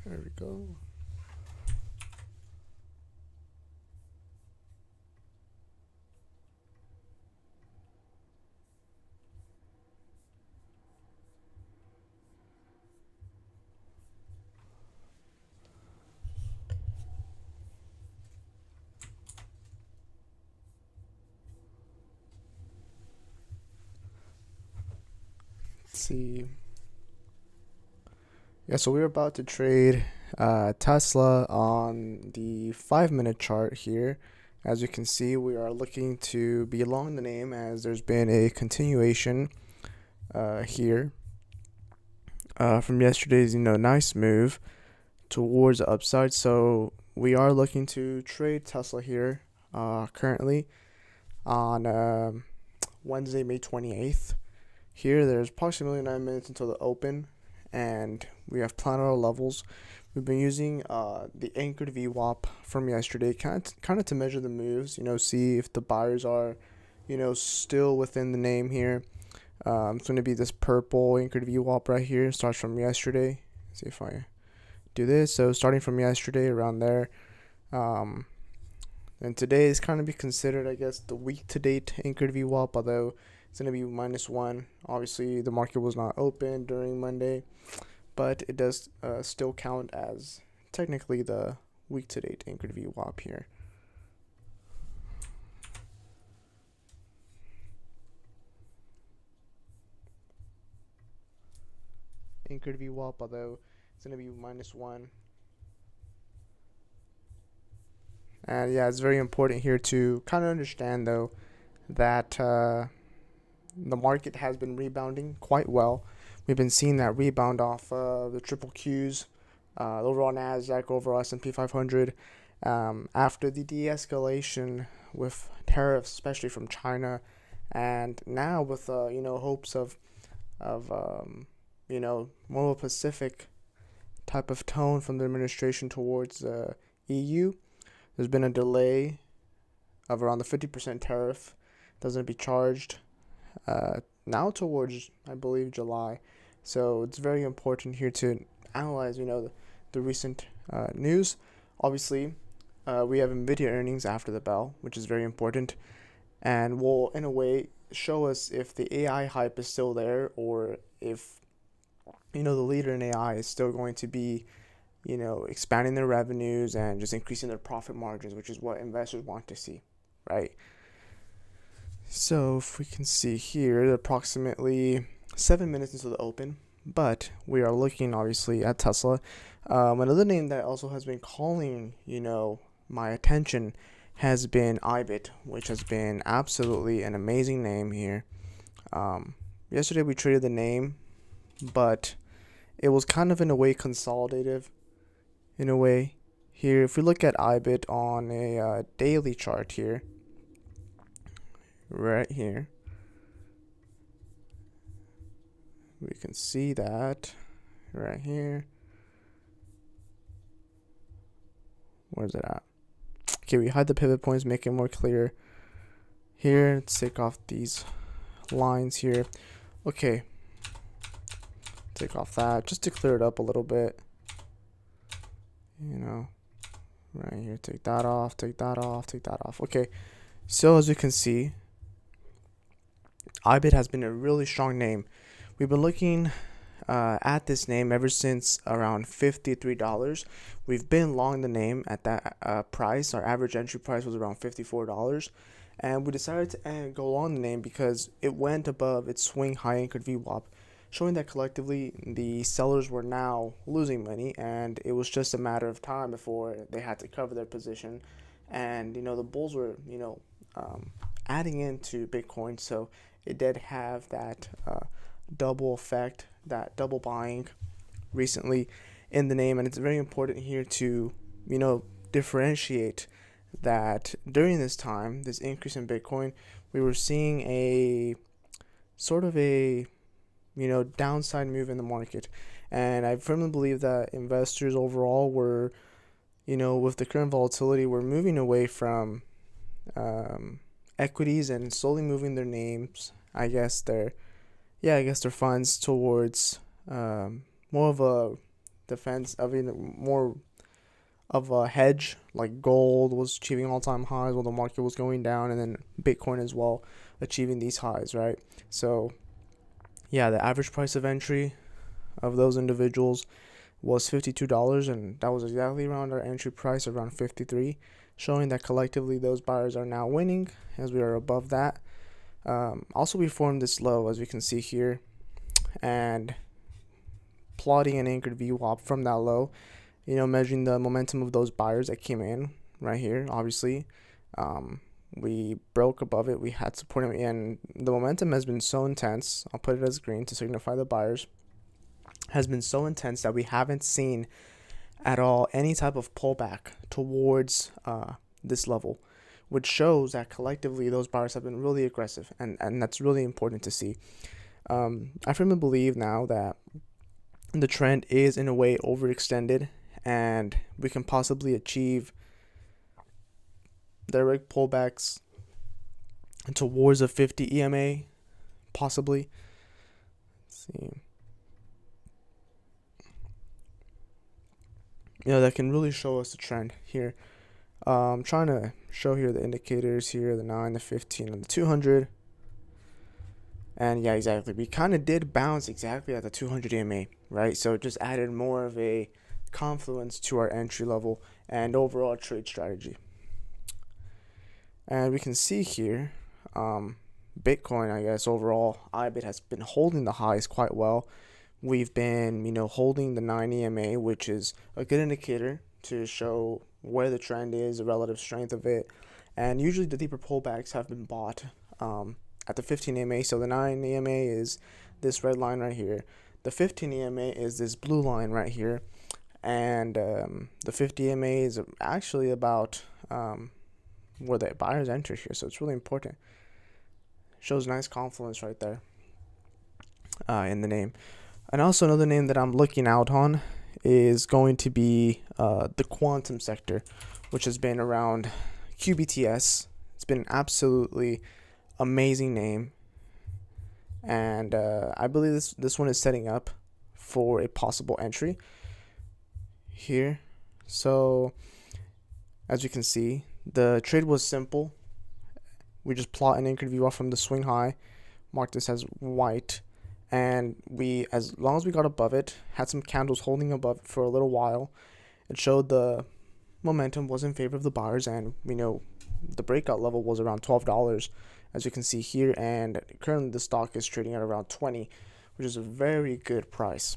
There we go. Let's see. Yeah, so we're about to trade Tesla on the 5 minute chart here. As you can see, we are looking to be long the name as there's been a continuation here from yesterday's nice move towards the upside. So we are looking to trade Tesla here currently on Wednesday, May 28th. Here, there's approximately 9 minutes until the open, and we have planned our levels. We've been using the anchored VWAP from yesterday, kind of to measure the moves. See if the buyers are, still within the name here. It's going to be this purple anchored VWAP right here. Starts from yesterday. Let's see if I do this. So starting from yesterday, around there. And today is kind of be considered, I guess, the week to date anchored VWAP, although it's going to be -1. Obviously, the market was not open during Monday, but it does still count as technically the week to date anchored VWAP here. Anchored VWAP, although it's going to be -1. And yeah, it's very important here to kind of understand, though, that the market has been rebounding quite well. We've been seeing that rebound off the triple Qs, overall Nasdaq, overall S&P 500, after the de-escalation with tariffs, especially from China, and now with hopes of more of a Pacific type of tone from the administration towards the EU. There's been a delay of around the 50% tariff. Doesn't be charged now towards, I believe, July. So it's very important here to analyze, the recent news. Obviously, we have Nvidia earnings after the bell, which is very important, and will, in a way, show us if the AI hype is still there or if, the leader in AI is still going to be, expanding their revenues and just increasing their profit margins, which is what investors want to see, right? So if we can see here, approximately 7 minutes into the open, but we are looking obviously at Tesla. Another name that also has been calling, my attention has been IBIT, which has been absolutely an amazing name here. Yesterday we traded the name, but it was kind of in a way consolidative, in a way. Here, if we look at IBIT on a daily chart here, right here, we can see that right here. Where's it at? Okay, we hide the pivot points, make it more clear. Here, let's take off these lines here. Okay, take off that just to clear it up a little bit. Right here, take that off, take that off, take that off. Okay, so as you can see, IBIT has been a really strong name. We've been looking at this name ever since around $53. We've been long the name at that price. Our average entry price was around $54, and we decided to go long the name because it went above its swing high anchored VWAP, showing that collectively the sellers were now losing money, and it was just a matter of time before they had to cover their position. And the bulls were adding into Bitcoin, so it did have that double effect, that double buying recently in the name. And it's very important here to differentiate that during this time, this increase in Bitcoin, we were seeing a sort of a downside move in the market. And I firmly believe that investors overall were, with the current volatility, we're moving away from equities and slowly moving their names, I guess their funds towards more of a defense, I mean more of a hedge, like gold was achieving all-time highs while the market was going down, and then Bitcoin as well achieving these highs, right? So yeah, the average price of entry of those individuals was $52, and that was exactly around our entry price, around 53, showing that collectively those buyers are now winning as we are above that. Also, we formed this low, as we can see here, and plotting an anchored VWAP from that low, measuring the momentum of those buyers that came in right here. Obviously, we broke above it. We had support, and the momentum has been so intense. I'll put it as green to signify the buyers. Has been so intense that we haven't seen at all any type of pullback towards this level, which shows that collectively those buyers have been really aggressive, and that's really important to see. I firmly believe now that the trend is in a way overextended, and we can possibly achieve direct pullbacks towards a 50 EMA, possibly. Let's see. That can really show us the trend here. I'm trying to show here the indicators here, the 9, the 15, and the 200. And yeah, exactly. We kind of did bounce exactly at the 200 EMA, right? So it just added more of a confluence to our entry level and overall trade strategy. And we can see here, Bitcoin, I guess, overall, IBIT has been holding the highs quite well. We've been, holding the 9 EMA, which is a good indicator to show where the trend is, the relative strength of it. And usually the deeper pullbacks have been bought at the 15 EMA. So the 9 EMA is this red line right here. The 15 EMA is this blue line right here. And the 50 EMA is actually about where the buyers enter here. So it's really important. Shows nice confluence right there in the name. And also another name that I'm looking out on is going to be the quantum sector, which has been around QBTS. It's been an absolutely amazing name. And I believe this one is setting up for a possible entry here. So as you can see, the trade was simple. We just plot an anchored VWAP from the swing high, mark this as white, and we, as long as we got above it, had some candles holding above for a little while. It showed the momentum was in favor of the buyers, and we know the breakout level was around $12, as you can see here, and currently the stock is trading at around 20, which is a very good price.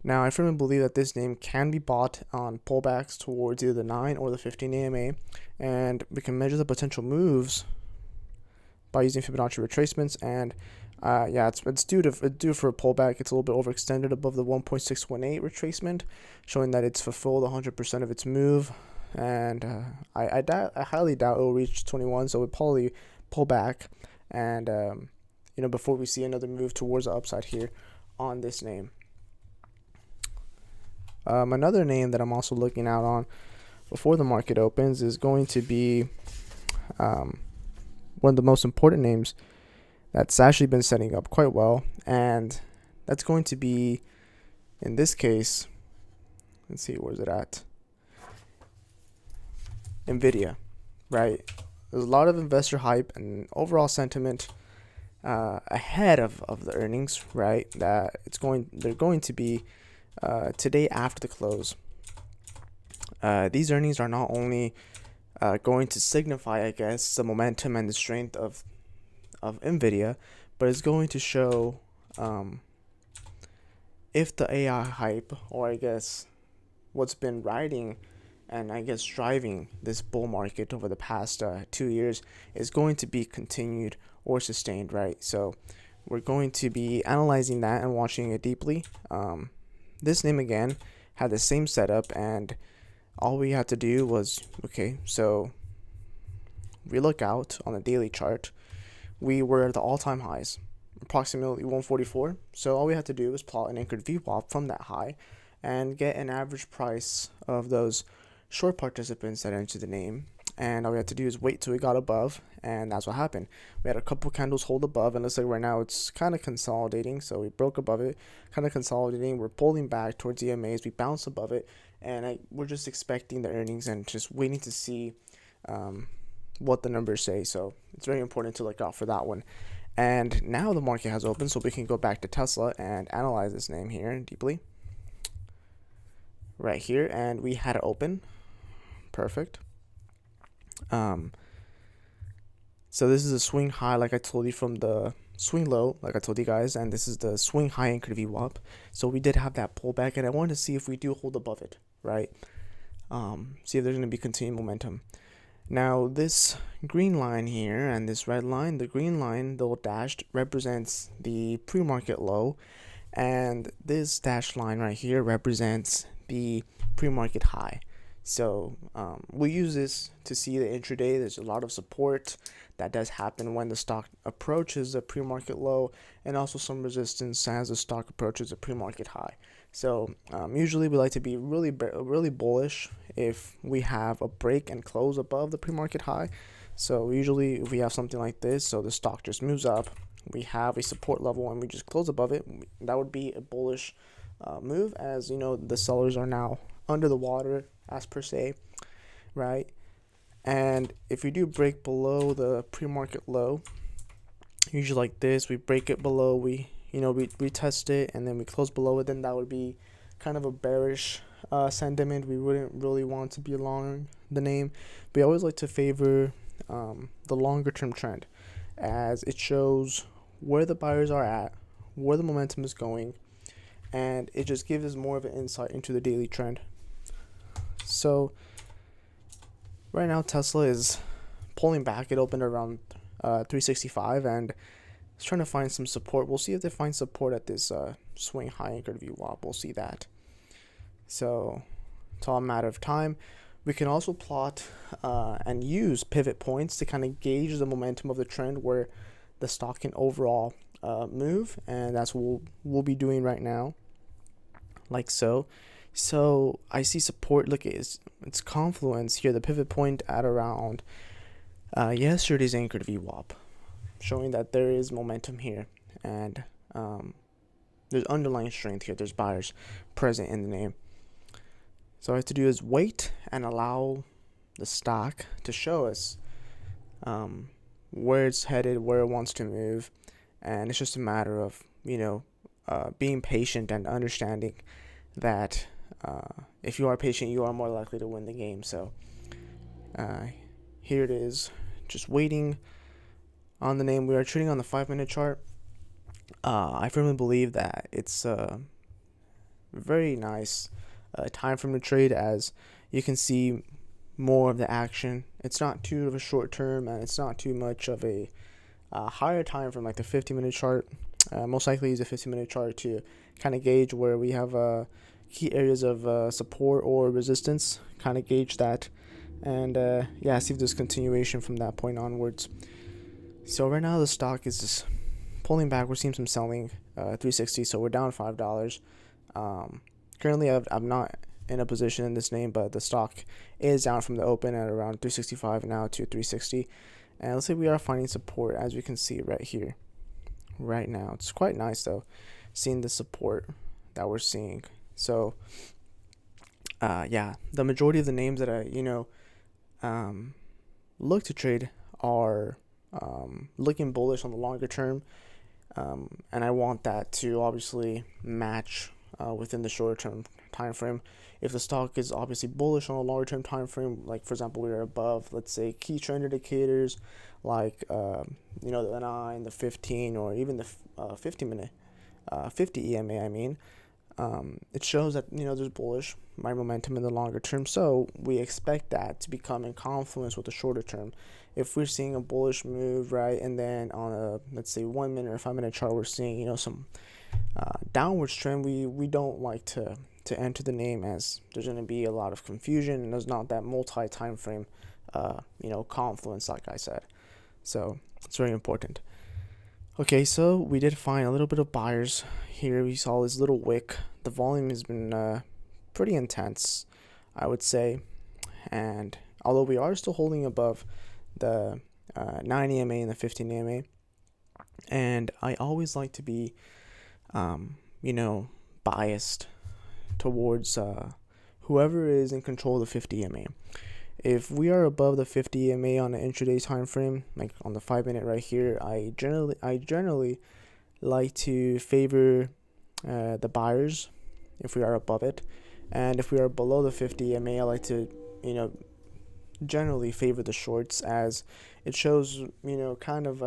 Now, I firmly believe that this name can be bought on pullbacks towards either the 9 or the 15 AMA, and we can measure the potential moves by using Fibonacci retracements. And yeah, it's due for a pullback. It's a little bit overextended above the 1.618 retracement, showing that it's fulfilled 100% of its move. And I highly doubt it will reach 21, so we'll probably pull back, and before we see another move towards the upside here on this name. Another name that I'm also looking out on before the market opens is going to be one of the most important names that's actually been setting up quite well, and that's going to be, in this case, let's see, where's it at? Nvidia, right? There's a lot of investor hype and overall sentiment ahead of the earnings, right? That they're going to be today after the close. These earnings are not only going to signify, I guess, the momentum and the strength of Nvidia, but it's going to show if the AI hype, or I guess what's been riding and I guess driving this bull market over the past 2 years, is going to be continued or sustained, right? So we're going to be analyzing that and watching it deeply. This name again had the same setup, and all we had to do was, okay, so we look out on the daily chart. We were at the all-time highs, approximately 144. So all we had to do was plot an anchored VWAP from that high and get an average price of those short participants that entered the name. and all we had to do is wait till it got above, and that's what happened. We had a couple candles hold above, and looks like right now it's kind of consolidating. So we broke above it, kind of consolidating. We're pulling back towards the EMAs. We bounced above it, and we're just expecting the earnings and just waiting to see what the numbers say. So it's very important to look out for that one. And now the market has opened, so we can go back to Tesla and analyze this name here deeply. Right here, and we had it open. Perfect. So this is a swing high, like I told you, from the swing low, like I told you guys, and this is the swing high anchored VWAP. So we did have that pullback, and I wanted to see if we do hold above it, right? See if there's going to be continued momentum. Now this green line here and this red line, the green line, the dashed, represents the pre-market low, and this dashed line right here represents the pre-market high. So we use this to see the intraday. There's a lot of support that does happen when the stock approaches a pre-market low, and also some resistance as the stock approaches a pre-market high. So usually we like to be really bullish if we have a break and close above the pre-market high. So usually if we have something like this, so the stock just moves up, we have a support level and we just close above it, that would be a bullish move, as you know, the sellers are now under the water, as per se, right? And if we do break below the pre-market low, usually like this, we break it below, we test it, and then we close below it, then that would be kind of a bearish sentiment. We wouldn't really want to be long the name. We always like to favor the longer term trend, as it shows where the buyers are at, where the momentum is going, and it just gives us more of an insight into the daily trend. So right now Tesla is pulling back. It opened around 365 and it's trying to find some support. We'll see if they find support at this swing high anchored VWAP. We'll see that. So it's all a matter of time. We can also plot and use pivot points to kind of gauge the momentum of the trend where the stock can overall move, and that's what we'll be doing right now, like so. So I see support. Look, it's confluence here, the pivot point at around yesterday's anchored VWAP, showing that there is momentum here, and there's underlying strength here. There's buyers present in the name. So all I have to do is wait and allow the stock to show us where it's headed, where it wants to move, and it's just a matter of being patient and understanding that if you are patient, you are more likely to win the game. So here it is, just waiting on the name. We are trading on the 5-minute chart. I firmly believe that it's a very nice time frame to trade, as you can see more of the action. It's not too of a short term, and it's not too much of a higher time frame like the 50-minute chart. Most likely use a 50-minute chart to kind of gauge where we have key areas of support or resistance, kind of gauge that, and see if there's continuation from that point onwards. So right now the stock is just pulling back. We're seeing some selling, 360, so we're down $5. Currently I'm not in a position in this name, but the stock is down from the open at around 365 now to 360, and let's say we are finding support, as we can see right here right now. It's quite nice though, seeing the support that we're seeing. So the majority of the names that I look to trade are looking bullish on the longer term, and I want that to obviously match within the shorter term time frame. If the stock is obviously bullish on a longer term time frame, like for example we are above, let's say, key trend indicators like the 9, the 15, or even the 50-minute 50 EMA, it shows that there's bullish momentum in the longer term. So we expect that to become in confluence with the shorter term. If we're seeing a bullish move, right, and then on a, let's say, 1-minute or 5-minute chart, we're seeing some downwards trend, we don't like to enter the name, as there's going to be a lot of confusion and there's not that multi time frame confluence, like I said. So it's very important. Okay, so we did find a little bit of buyers here. We saw this little wick. The volume has been pretty intense, I would say, and although we are still holding above the 9 EMA and the 15 EMA. And I always like to be, biased towards whoever is in control of the 50 EMA. If we are above the 50 EMA on an intraday time frame, like on the 5 minute right here, I generally like to favor the buyers if we are above it, and if we are below the 50 EMA, I like to generally favor the shorts, as it shows kind of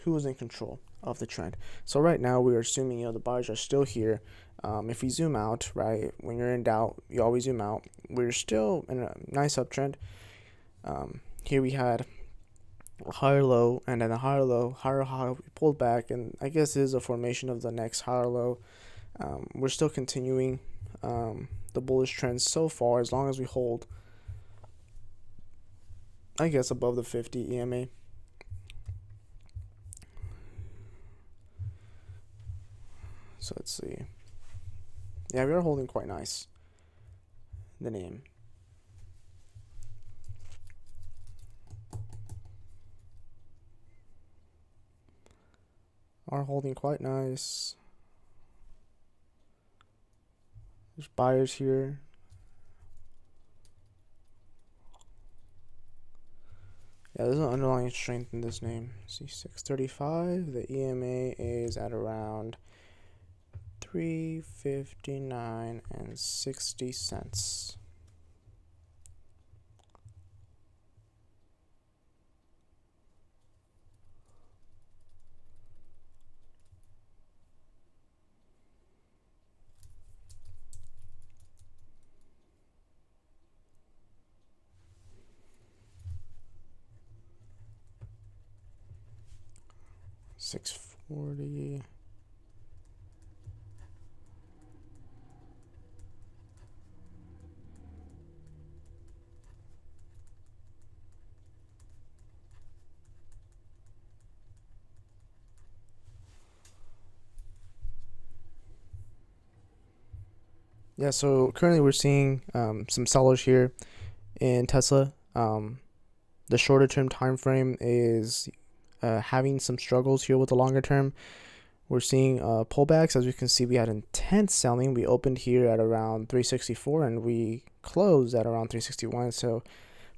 who is in control of the trend. So right now we are assuming the buyers are still here. If we zoom out, right, when you're in doubt, you always zoom out. We're still in a nice uptrend. Here we had a higher low, and then a higher low, higher high. We pulled back, and I guess this is a formation of the next higher low. We're still continuing the bullish trend so far, as long as we hold, I guess, above the 50 EMA. So let's see. Yeah, we are holding quite nice. The name. Are holding quite nice. There's buyers here. Yeah, there's an underlying strength in this name. See, 635. The EMA is at around 359 and 60 cents. $6.40. Yeah, so currently we're seeing some sellers here in Tesla. The shorter term time frame is having some struggles here with the longer term. We're seeing pullbacks. As you can see, we had intense selling. We opened here at around 364 and we closed at around 361. So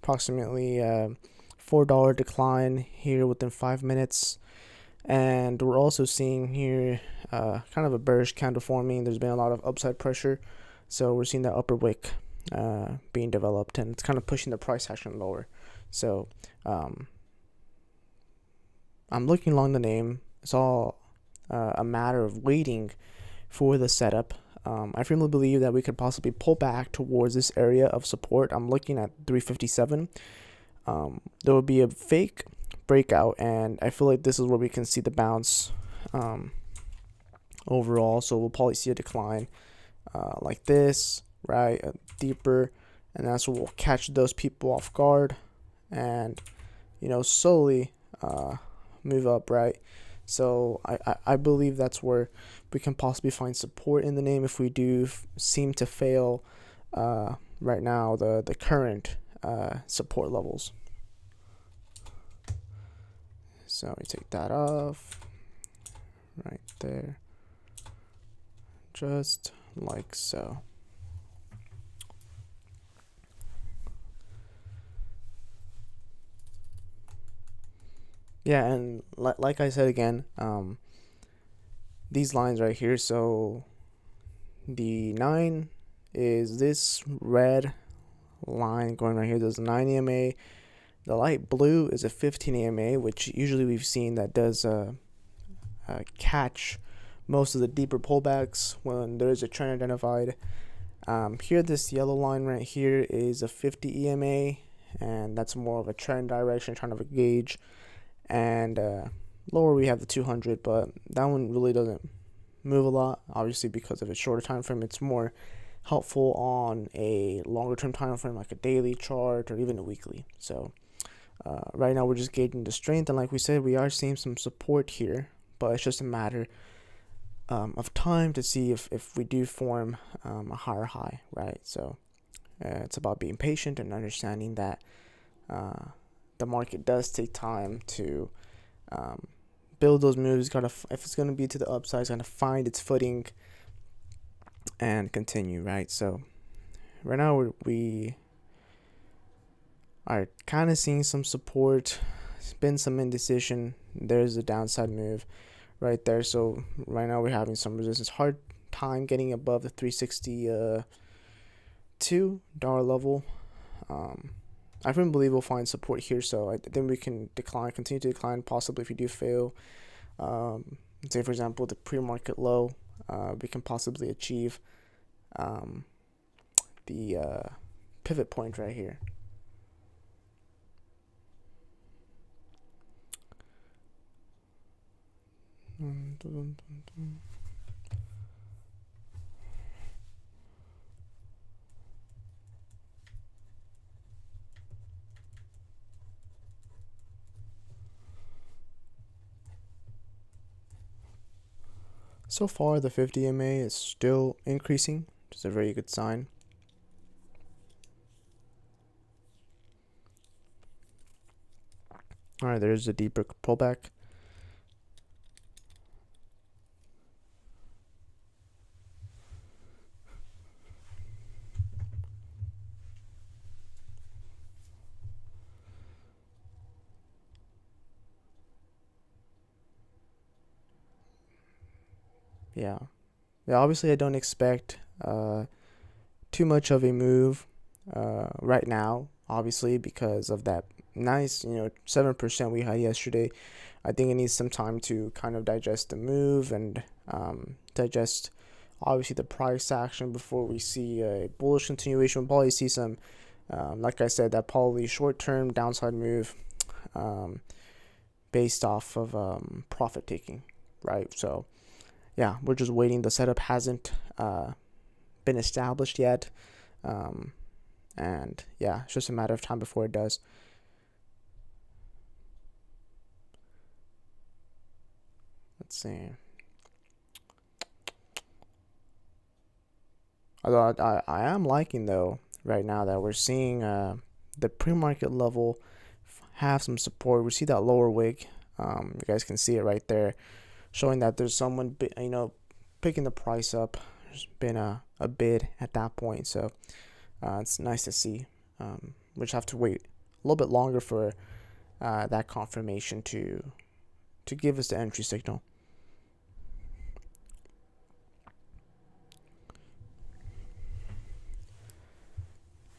approximately $4 decline here within 5 minutes. And we're also seeing here kind of a bearish candle forming. There's been a lot of upside pressure. So we're seeing that upper wick being developed, and it's kind of pushing the price action lower. So I'm looking along the name. It's all a matter of waiting for the setup. I firmly believe that we could possibly pull back towards this area of support. I'm looking at 357. There will be a fake breakout, and I feel like this is where we can see the bounce overall. So we'll probably see a decline like this, right, deeper, and that's where we'll catch those people off guard and slowly move up, right? So I believe that's where we can possibly find support in the name if we do seem to fail right now the current support levels. So we take that off right there, just like so. Yeah, and like I said again, these lines right here. So the 9 is this red line going right here. There's a 9 EMA. The light blue is a 15 EMA, which usually we've seen that does catch most of the deeper pullbacks when there is a trend identified. Here, this yellow line right here is a 50 EMA, and that's more of a trend direction, trying to gauge. And lower we have the 200, but that one really doesn't move a lot, obviously, because of its shorter time frame. It's more helpful on a longer term time frame, like a daily chart or even a weekly. So right now we're just gauging the strength, and like we said, we are seeing some support here, but it's just a matter of time to see if we do form a higher high, right? So it's about being patient and understanding that the market does take time to build those moves. If it's gonna be to the upside, it's gonna find its footing and continue, right? So right now we are kind of seeing some support. It's been some indecision. There's a downside move right there. So right now we're having some resistance. Hard time getting above the $362 level. I firmly believe we'll find support here, so I think we can continue to decline. Possibly if we do fail, say for example the pre-market low, we can possibly achieve the pivot point right here. So far, the 50 MA is still increasing, which is a very good sign. All right, there's a deeper pullback. Yeah, obviously I don't expect too much of a move right now, obviously, because of that nice 7% we had yesterday. I think it needs some time to kind of digest the move and digest obviously the price action before we see a bullish continuation. We'll probably see some like I said, that probably short-term downside move based off of profit taking, right? So yeah, we're just waiting. The setup hasn't been established yet, and yeah, it's just a matter of time before it does. Let's see. Although I am liking though right now that we're seeing the pre-market level have some support. We see that lower wick. You guys can see it right there, showing that there's someone picking the price up. There's been a bid at that point, so it's nice to see. We just have to wait a little bit longer for that confirmation to give us the entry signal.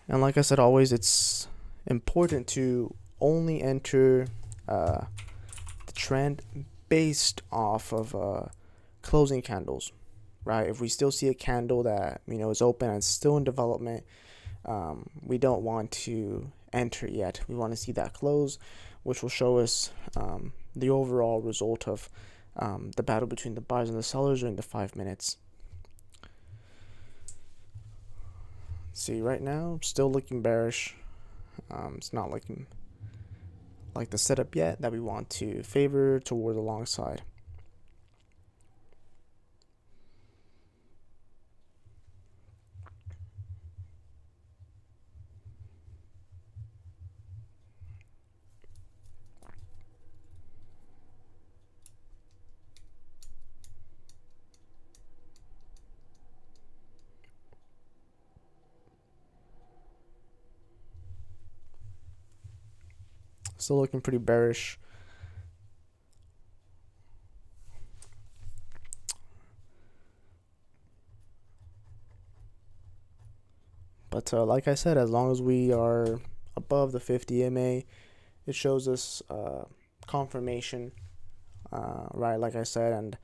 And like I said, always it's important to only enter the trend based off of closing candles, right? If we still see a candle that is open and still in development, we don't want to enter yet. We want to see that close, which will show us the overall result of the battle between the buyers and the sellers during the 5 minutes. See, right now, still looking bearish. It's not looking like the setup yet that we want to favor toward the long side. Still looking pretty bearish. But like I said, as long as we are above the 50 MA, it shows us confirmation, right? Like I said, and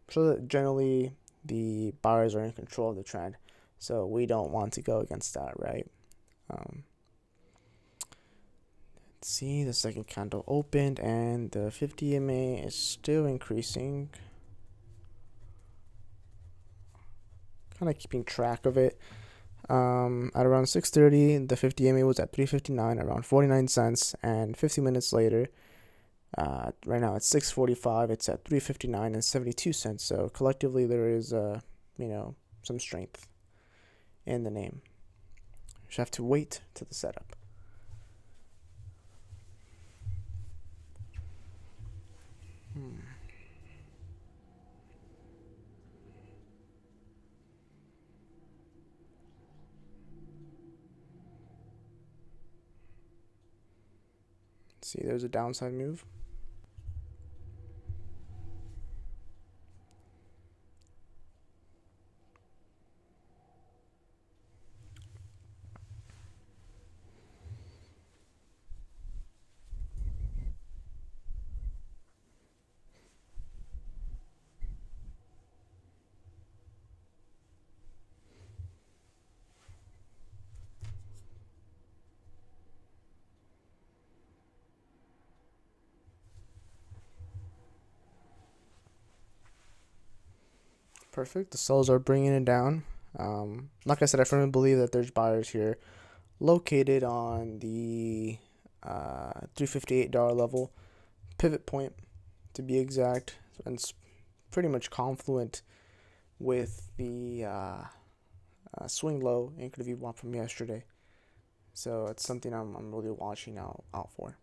so that generally the buyers are in control of the trend, so we don't want to go against that, right? Let's see, the second candle opened and the 50 MA is still increasing. Kind of keeping track of it. At around 6:30, the 50 MA was at 359, around 49 cents, and 50 minutes later, right now at 6:45, it's at 359 and 72 cents. So collectively, there is some strength in the name. Just have to wait to the setup. See, there's a downside move. Perfect. The sellers are bringing it down. Like I said, I firmly believe that there's buyers here located on the $358 level, pivot point to be exact, and it's pretty much confluent with the swing low anchor view one from yesterday. So it's something I'm really watching out for.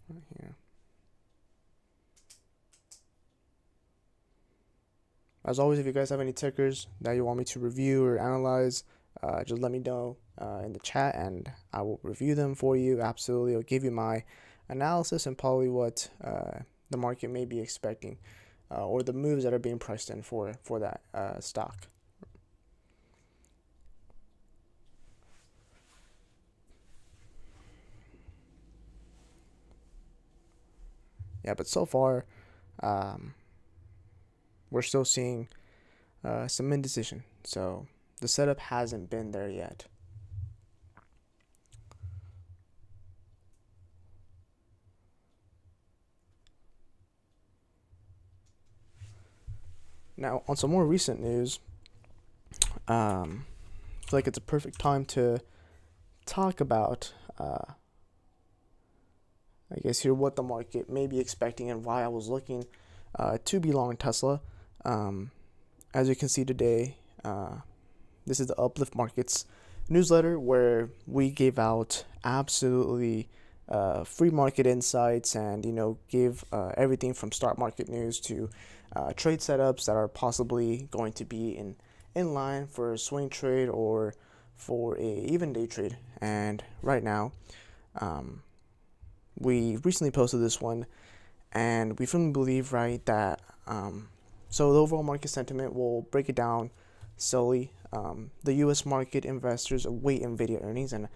Right here. As always, if you guys have any tickers that you want me to review or analyze, just let me know in the chat and I will review them for you. Absolutely. I'll give you my analysis and probably what the market may be expecting or the moves that are being priced in for that stock. Yeah, but so far, we're still seeing some indecision. So the setup hasn't been there yet. Now, on some more recent news, I feel like it's a perfect time to talk about, I guess, here what the market may be expecting and why I was looking to be long Tesla. As you can see today, this is the Uplift Markets newsletter where we gave out absolutely free market insights and give everything from stock market news to trade setups that are possibly going to be in line for a swing trade or for a even day trade. And right now, we recently posted this one, and we firmly believe, right, that so the overall market sentiment, will break it down slowly. The U.S. market investors await Nvidia earnings, and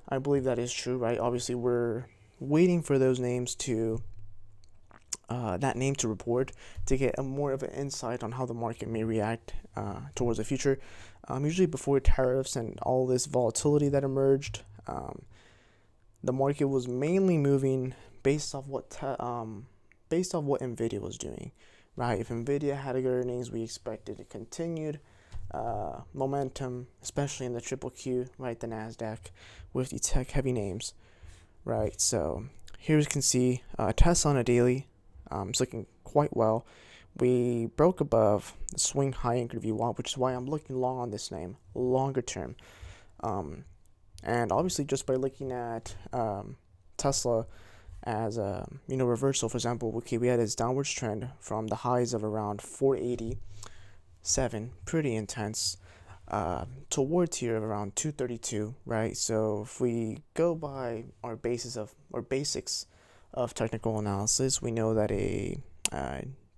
I believe that is true, right? Obviously, we're waiting for those names to that name to report to get a more of an insight on how the market may react towards the future. Usually, before tariffs and all this volatility that emerged, the market was mainly moving based off what Nvidia was doing. Right, if Nvidia had good earnings, we expected a continued momentum, especially in the triple Q, right, the Nasdaq, with the tech-heavy names, right. So here you can see Tesla on a daily, it's looking quite well. We broke above the swing high anchor view one, which is why I'm looking long on this name, longer term. And obviously, just by looking at Tesla as a reversal, for example, okay, we had this downwards trend from the highs of around 487, pretty intense, towards here of around 232, right? So if we go by our basics of technical analysis, we know that a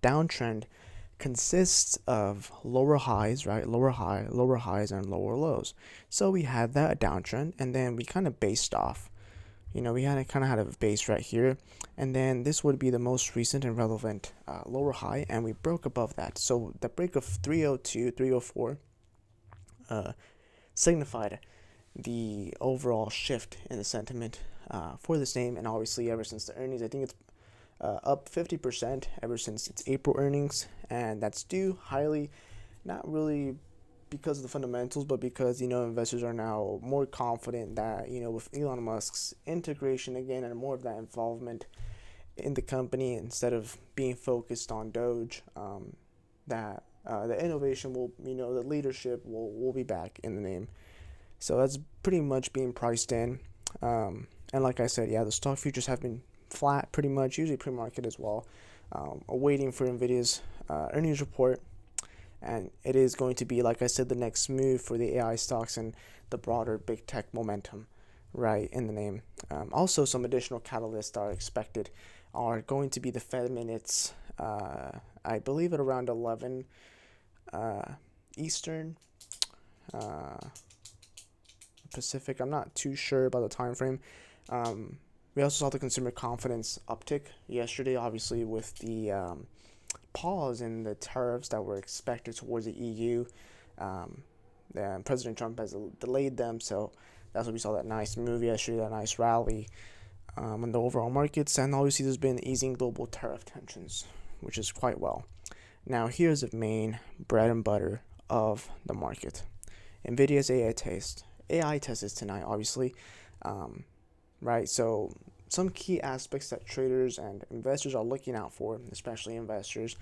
downtrend consists of lower highs, right? Lower highs and lower lows. So we had that downtrend, and then we kind of based off. We kind of had a base right here, and then this would be the most recent and relevant lower high, and we broke above that. So the break of 302, 304 signified the overall shift in the sentiment for this name, and obviously ever since the earnings, I think it's up 50% ever since its April earnings, and that's due highly, not really because of the fundamentals, but because investors are now more confident that with Elon Musk's integration again and more of that involvement in the company instead of being focused on Doge, that the innovation will, the leadership will be back in the name. So that's pretty much being priced in. And like I said, yeah, the stock futures have been flat pretty much, usually pre-market as well, waiting for Nvidia's earnings report. And it is going to be, like I said, the next move for the AI stocks and the broader big tech momentum. right, in the name. Also, some additional catalysts are expected are going to be the Fed minutes, I believe at around 11 Eastern, uh, Pacific. I'm not too sure about the time frame. We also saw the consumer confidence uptick yesterday, obviously, with the pause in the tariffs that were expected towards the EU. Um, President Trump has delayed them, so that's why we saw that nice move yesterday, that nice rally in the overall markets. And obviously, there's been easing global tariff tensions, which is quite well. Now, here's the main bread and butter of the market. Nvidia's AI test is tonight, obviously, right? So some key aspects that traders and investors are looking out for, especially investors,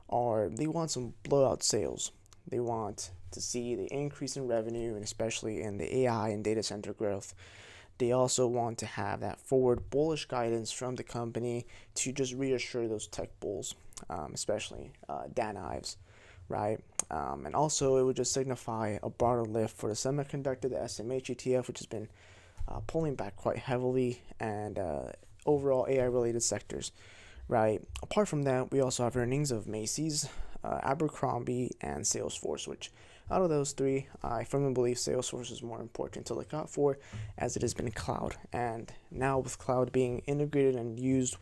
are they want some blowout sales. They want to see the increase in revenue, and especially in the AI and data center growth. They also want to have that forward bullish guidance from the company to just reassure those tech bulls, especially Dan Ives, right? And also, it would just signify a broader lift for the semiconductor, the SMH ETF, which has been pulling back quite heavily, and overall AI related sectors, right? Apart from that, we also have earnings of Macy's, Abercrombie, and Salesforce, which out of those three, I firmly believe Salesforce is more important to look out for, as it has been cloud. And now with cloud being integrated and used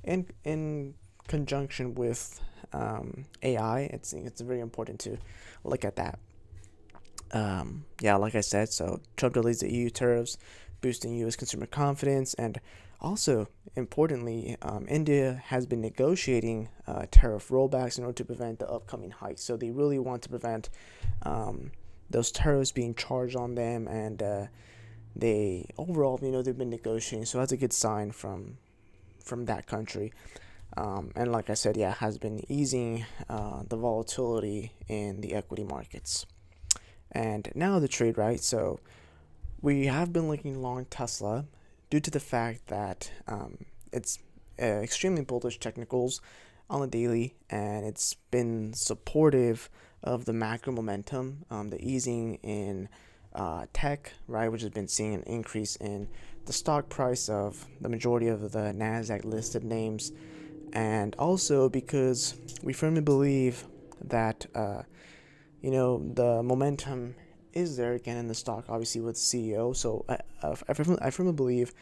in conjunction with AI, it's very important to look at that. Yeah, like I said, so Trump delays the EU tariffs, boosting U.S. consumer confidence, and also importantly, India has been negotiating tariff rollbacks in order to prevent the upcoming hikes. So they really want to prevent those tariffs being charged on them, and they overall, they've been negotiating. So that's a good sign from that country. And like I said, yeah, has been easing the volatility in the equity markets. And now the trade, right? So we have been looking long Tesla due to the fact that it's extremely bullish technicals on the daily, and it's been supportive of the macro momentum, the easing in tech, right, which has been seeing an increase in the stock price of the majority of the NASDAQ listed names. And also because we firmly believe that the momentum is there again in the stock, obviously with CEO. So I firmly believe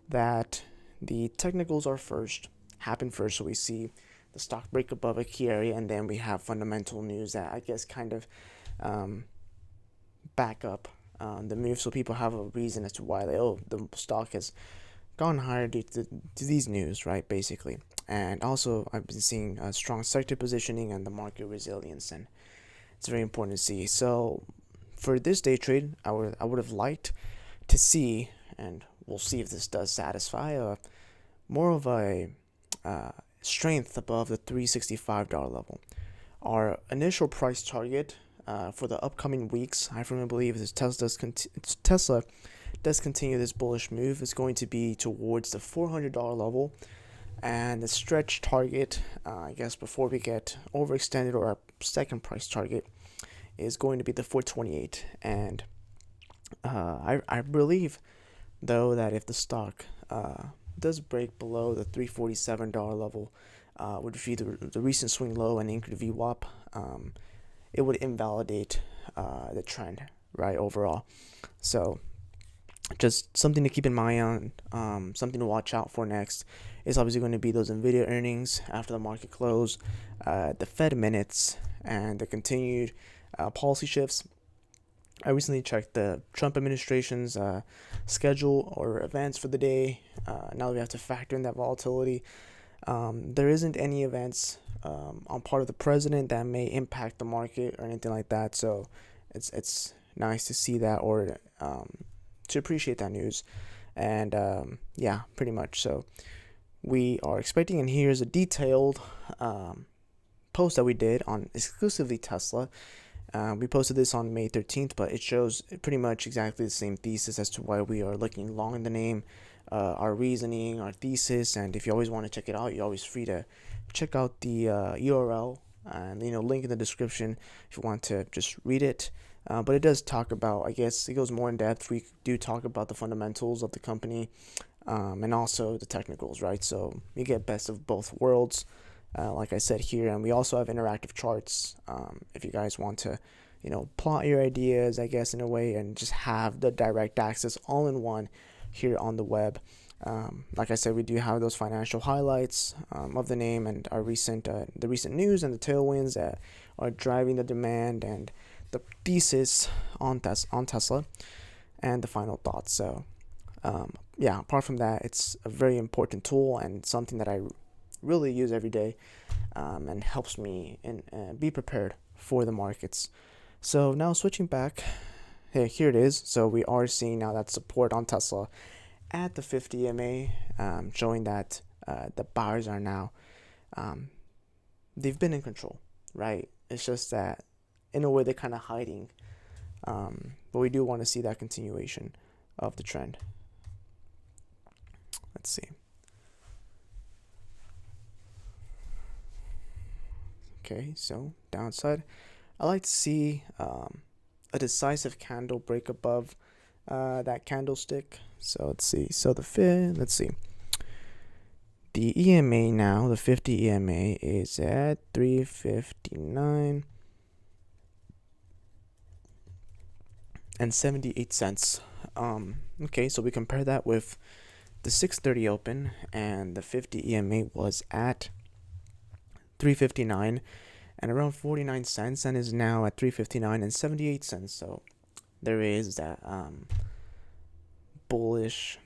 that the technicals happen first. So we see the stock break above a key area, and then we have fundamental news that I guess kind of back up the move. So people have a reason as to why the stock has gone higher due to these news, right? Basically. And also, I've been seeing a strong sector positioning and the market resilience, and it's very important to see. So for this day trade, I would have liked to see, and we'll see if this does satisfy, more of a strength above the $365 level. Our initial price target for the upcoming weeks, I firmly believe, is Tesla does continue this bullish move, is going to be towards the $400 level. And the stretch target, I guess before we get overextended, or our second price target, is going to be the 428. And I believe, though, that if the stock does break below the $347 level, which would be the recent swing low and anchored VWAP, it would invalidate the trend, right, overall. So just something to keep in mind on, something to watch out for next is obviously going to be those Nvidia earnings after the market close, the Fed minutes, and the continued policy shifts. I recently checked the Trump administration's schedule or events for the day. Now that we have to factor in that volatility, there isn't any events on part of the president that may impact the market or anything like that. So it's nice to see that, or to appreciate that news. And yeah, pretty much. So we are expecting, and here's a detailed post that we did on exclusively Tesla. We posted this on May 13th, but it shows pretty much exactly the same thesis as to why we are looking long in the name, our reasoning, our thesis. And if you always want to check it out, you're always free to check out the URL and link in the description if you want to just read it. But it does talk about, I guess it goes more in depth. We do talk about the fundamentals of the company, and also the technicals, right? So you get best of both worlds, like I said here, and we also have interactive charts, if you guys want to plot your ideas, I guess, in a way, and just have the direct access all in one here on the web. Like I said, we do have those financial highlights of the name, and our the recent news and the tailwinds that are driving the demand, and the thesis on Tesla, and the final thoughts. So yeah, apart from that, it's a very important tool and something that I really use every day, and helps me be prepared for the markets. So now switching back, here it is. So we are seeing now that support on Tesla at the 50 EMA, showing that the buyers are now, they've been in control, right? It's just that in a way they're kind of hiding, but we do want to see that continuation of the trend. Let's see. Okay, so downside, I like to see a decisive candle break above that candlestick. So let's see. So let's see. The EMA now, the 50 EMA is at 359 and 78 cents. Okay, so we compare that with the 630 open, and the 50 EMA was at 359 and around 49 cents, and is now at 359 and 78 cents. So there is that bullish,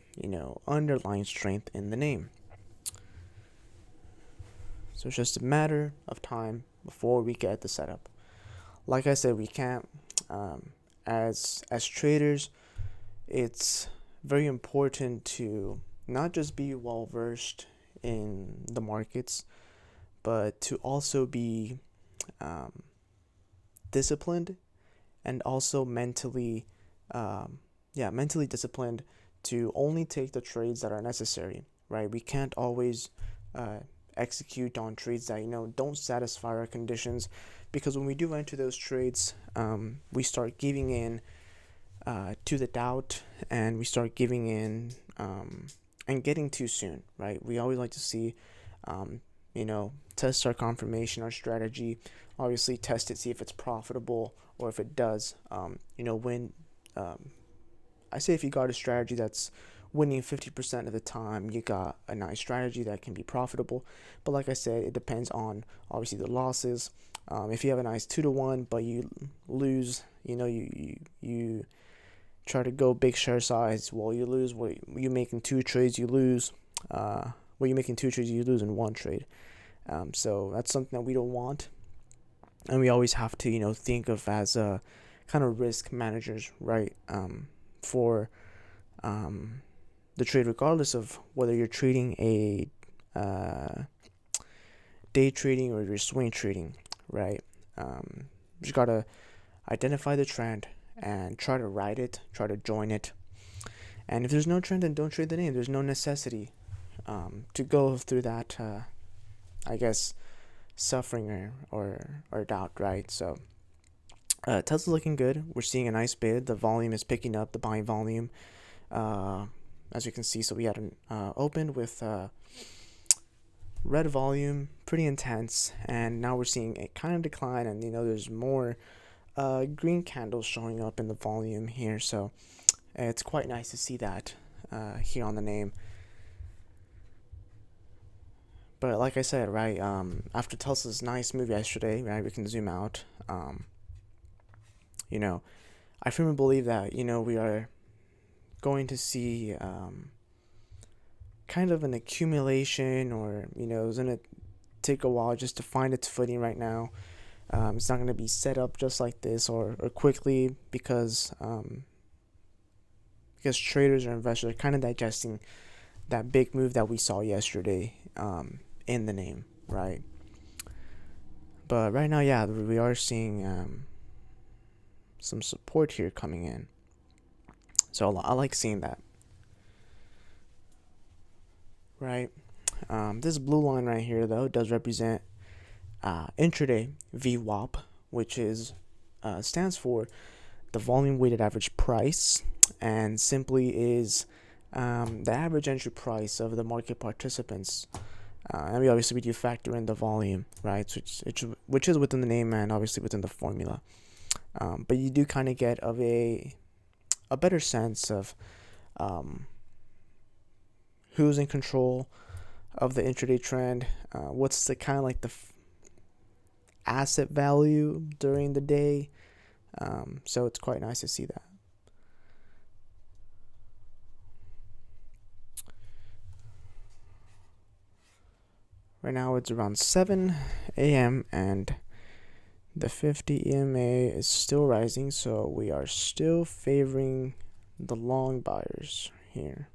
underlying strength in the name. So it's just a matter of time before we get the setup. Like I said, we can't, as traders, it's very important to not just be well versed in the markets, but to also be disciplined, and also mentally disciplined to only take the trades that are necessary, right? We can't always execute on trades that don't satisfy our conditions, because when we do enter those trades, we start giving in to the doubt, and we start giving in and getting too soon, right? We always like to see test our confirmation, our strategy, obviously test it, see if it's profitable, or if it does, when I say if you got a strategy that's winning 50% of the time, you got a nice strategy that can be profitable. But like I said, it depends on obviously the losses. If you have a nice 2-to-1 but you lose, you try to go big share size, well, you lose. What you making 2 trades, you lose. You're making 2 trades, you lose in 1 trade. So that's something that we don't want, and we always have to think of as a kind of risk managers, right? For the trade, regardless of whether you're trading a day trading or you're swing trading, right? You just gotta identify the trend and try to ride it, try to join it. And if there's no trend, then don't trade the name. There's no necessity to go through that, I guess, suffering or doubt, right? So Tesla's looking good. We're seeing a nice bid. The volume is picking up, the buying volume, as you can see. So we had an open with red volume, pretty intense, and now we're seeing a kind of decline, and there's more green candles showing up in the volume here. So it's quite nice to see that here on the name. But like I said, right, after Tesla's nice move yesterday, right, we can zoom out. I firmly believe that we are going to see kind of an accumulation, or it's gonna take a while just to find its footing right now. It's not gonna be set up just like this or quickly, because traders or investors are kind of digesting that big move that we saw yesterday in the name, right? But right now, yeah, we are seeing some support here coming in. So I like seeing that, right? This blue line right here, though, does represent intraday VWAP, which is stands for the volume weighted average price, and simply is the average entry price of the market participants. And we do factor in the volume, right? Which is within the name and obviously within the formula. But you do kind of get of a better sense of who's in control of the intraday trend, what's the kind of like the asset value during the day. So it's quite nice to see that. Right now it's around 7 a.m. and the 50 EMA is still rising, so we are still favoring the long buyers here.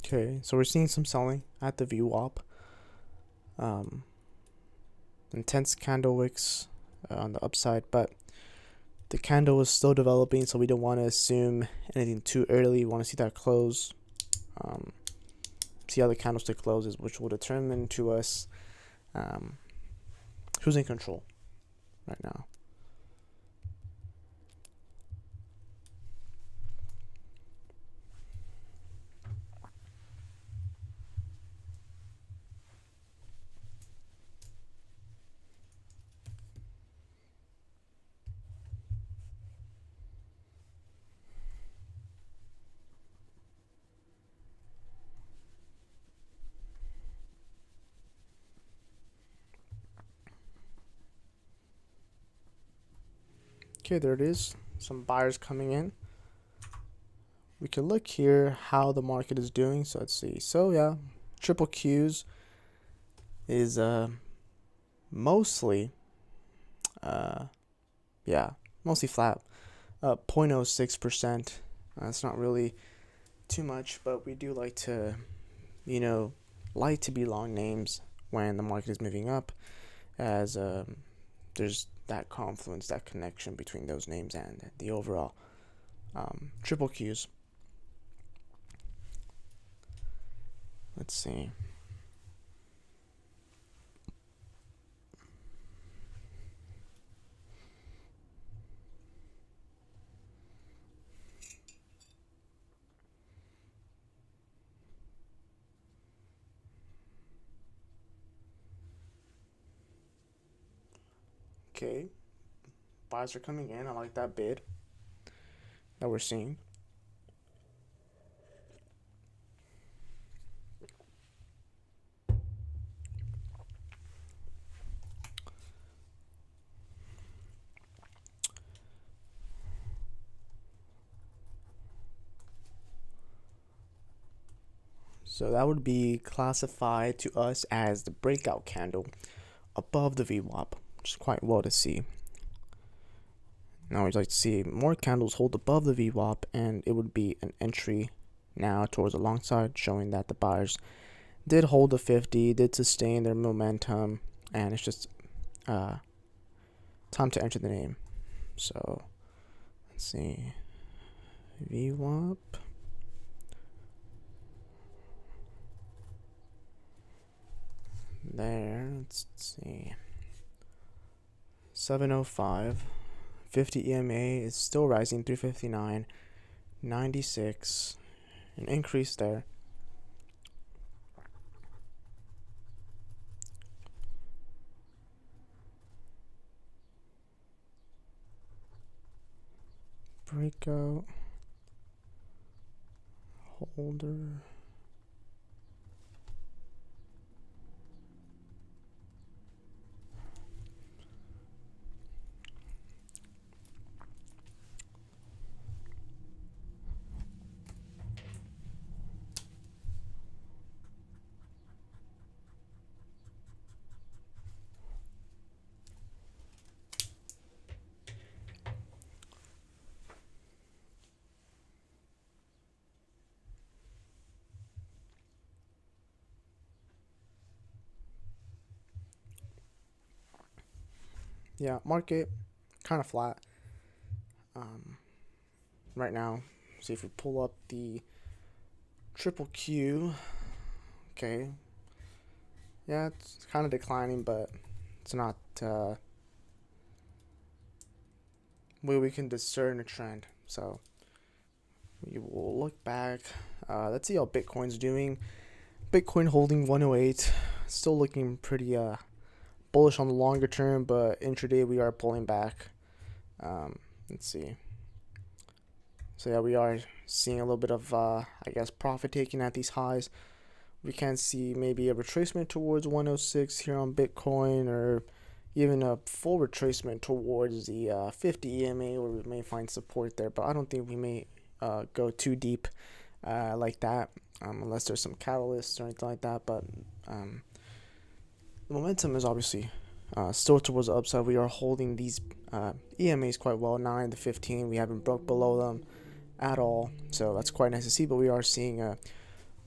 Okay, so we're seeing some selling at the VWAP. Intense candle wicks on the upside, but the candle is still developing, so we don't want to assume anything too early. We want to see that close, see how the candlestick closes, which will determine to us who's in control right now. Okay, there it is. Some buyers coming in. We can look here how the market is doing. So let's see. So yeah, triple Qs is mostly mostly flat, 0.06%. It's not really too much, but we do like to like to be long names when the market is moving up, as there's that confluence, that connection between those names and the overall triple Qs. Let's see. Okay, buyers are coming in. I like that bid that we're seeing. So that would be classified to us as the breakout candle above the VWAP, which is quite well to see. Now we'd like to see more candles hold above the VWAP, and it would be an entry now towards the long side, showing that the buyers did hold the 50, did sustain their momentum, and it's just time to enter the name. So let's see, VWAP. There, let's see, 705, 50 EMA is still rising, 359, 96, an increase there. breakout holder. Yeah, market kind of flat right now. See if we pull up the triple Q. Okay, yeah, it's kind of declining, but it's not where we can discern a trend. So we will look back. Let's see how Bitcoin's doing. Bitcoin holding 108, still looking pretty bullish on the longer term, but intraday we are pulling back. Let's see. So yeah, we are seeing a little bit of I guess profit taking at these highs. We can see maybe a retracement towards 106 here on Bitcoin, or even a full retracement towards the 50 EMA, where we may find support there. But I don't think we may go too deep like that, unless there's some catalysts or anything like that. But the momentum is obviously still towards the upside. We are holding these EMAs quite well, 9 to 15. We haven't broke below them at all, so that's quite nice to see. But we are seeing a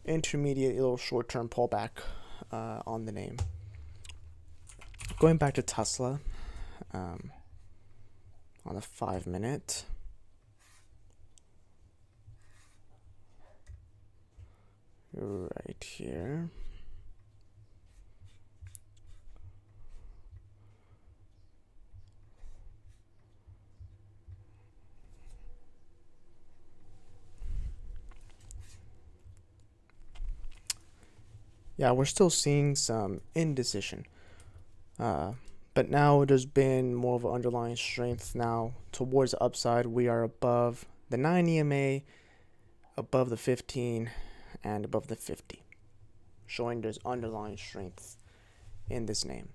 intermediate little short-term pullback on the name. Going back to Tesla on the 5-minute. Right here. Yeah, we're still seeing some indecision. But now there's been more of an underlying strength now towards the upside. We are above the 9 EMA, above the 15, and above the 50, showing there's underlying strength in this name.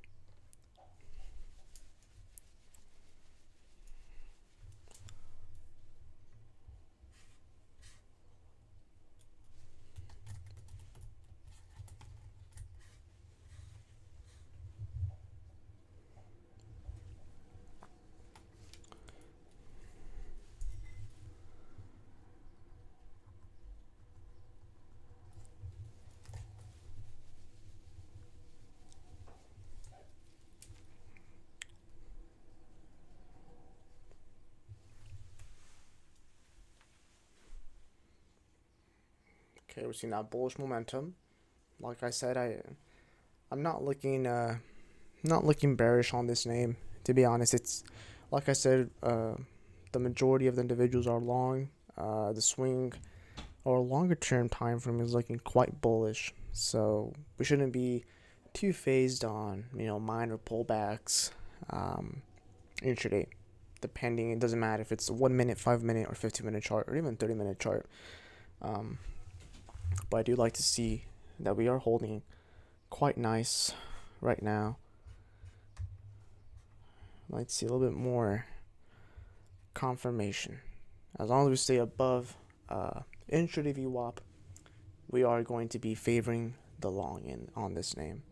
Okay, we're seeing that bullish momentum. Like I said, I'm not looking bearish on this name. To be honest, it's like I said, the majority of the individuals are long. The swing or longer term time frame is looking quite bullish. So we shouldn't be too phased on minor pullbacks intraday. Depending, it doesn't matter if it's a 1 minute, 5 minute, or 15-minute chart, or even 30-minute chart. But I do like to see that we are holding quite nice right now. I'd like to see a little bit more confirmation. As long as we stay above intraday VWAP, we are going to be favoring the long in on this name.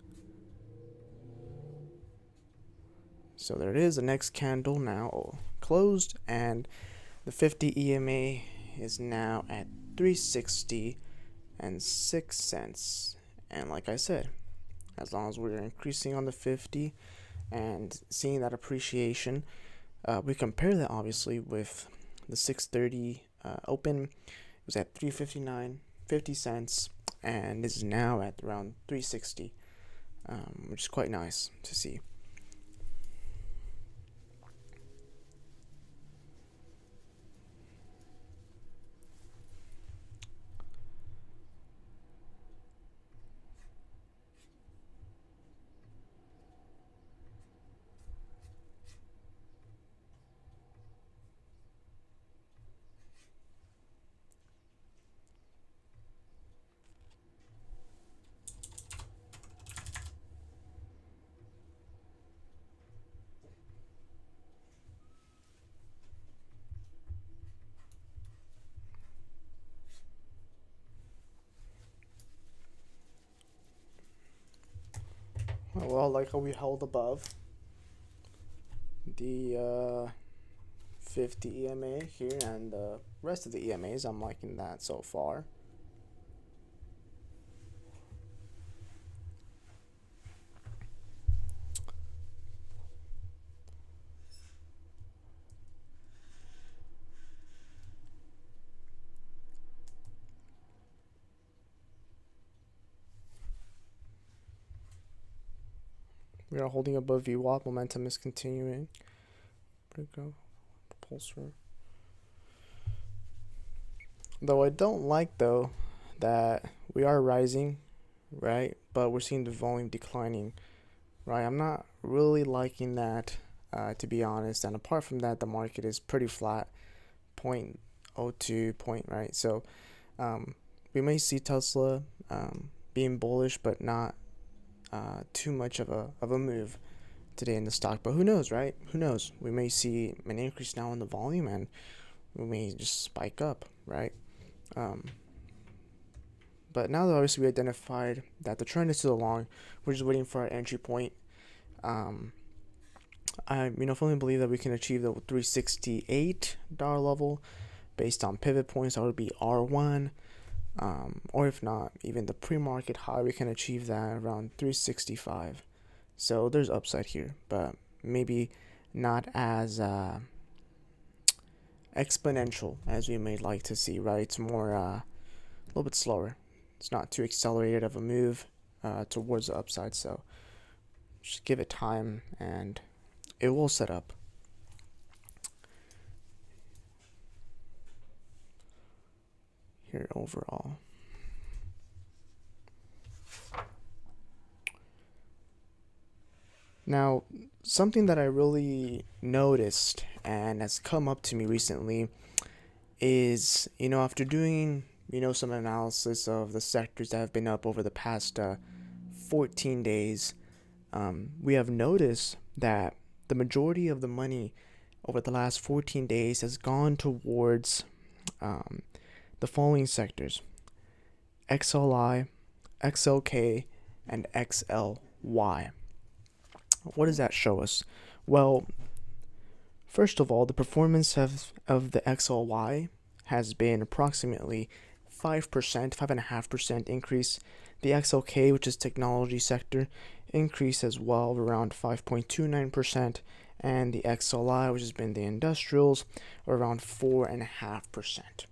So there it is. The next candle now closed, and the 50 EMA is now at 360.06 cents. And like I said, as long as we're increasing on the 50 and seeing that appreciation, we compare that obviously with the 630 open. It was at 359.50 cents, and this is now at around 360, which is quite nice to see. Well, like how we held above the 50 EMA here and the rest of the EMAs, I'm liking that so far. We are holding above VWAP. Momentum is continuing. Breakout, propulsor. Though I don't like though that we are rising, right? But we're seeing the volume declining, right? I'm not really liking that, to be honest. And apart from that, the market is pretty flat, 0.02 point, right? So we may see Tesla being bullish, but not too much of a move today in the stock. But who knows, right? Who knows? We may see an increase now in the volume, and we may just spike up, right? But now that obviously we identified that the trend is to the long, we're just waiting for our entry point. I firmly believe that we can achieve the $368 level based on pivot points. That would be R1, or if not, even the pre-market high, we can achieve that around 365. So there's upside here, but maybe not as exponential as we may like to see, right? It's more a little bit slower. It's not too accelerated of a move towards the upside, so just give it time and it will set up. Here overall. Now, something that I really noticed and has come up to me recently is, after doing, some analysis of the sectors that have been up over the past 14 days, we have noticed that the majority of the money over the last 14 days has gone towards the following sectors: XLI, XLK, and XLY. What does that show us? Well, first of all, the performance of the XLY has been approximately 5%, 5.5% increase. The XLK, which is technology sector, increase as well, around 5.29%, and the XLI, which has been the industrials, around 4.5%.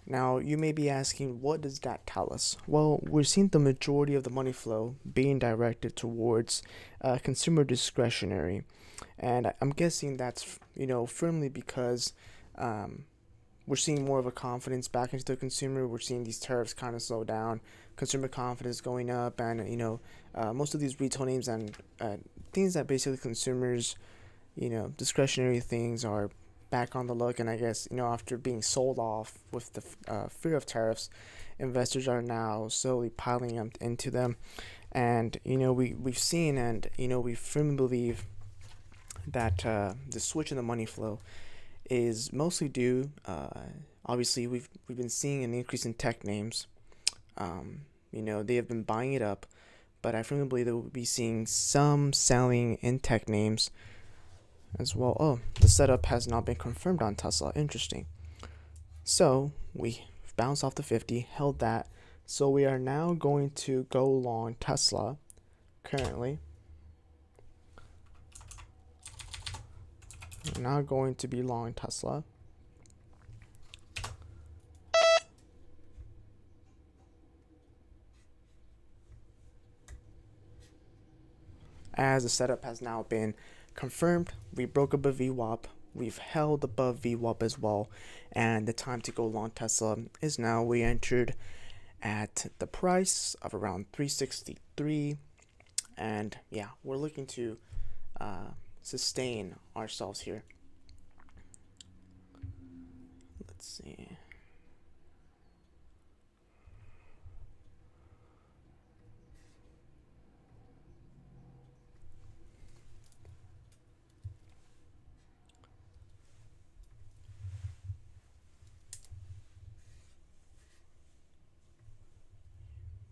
Now, you may be asking, what does that tell us? Well, we're seeing the majority of the money flow being directed towards consumer discretionary. And I'm guessing that's, firmly because we're seeing more of a confidence back into the consumer. We're seeing these tariffs kind of slow down, consumer confidence going up, and, most of these retail names and things that basically consumers, discretionary things are back on the look. And I guess, after being sold off with the fear of tariffs, investors are now slowly piling up into them. And, we've seen and, we firmly believe that the switch in the money flow is mostly due, obviously, we've been seeing an increase in tech names. They have been buying it up, but I firmly believe that we'll be seeing some selling in tech names as well. Oh, the setup has not been confirmed on Tesla. Interesting. So we bounced off the 50, held that. So we are now going to go long Tesla currently. We're now going to be long Tesla. As the setup has now been confirmed, we broke above VWAP. We've held above VWAP as well, and the time to go long Tesla is now. We entered at the price of around 363, and yeah, we're looking to sustain ourselves here. Let's see.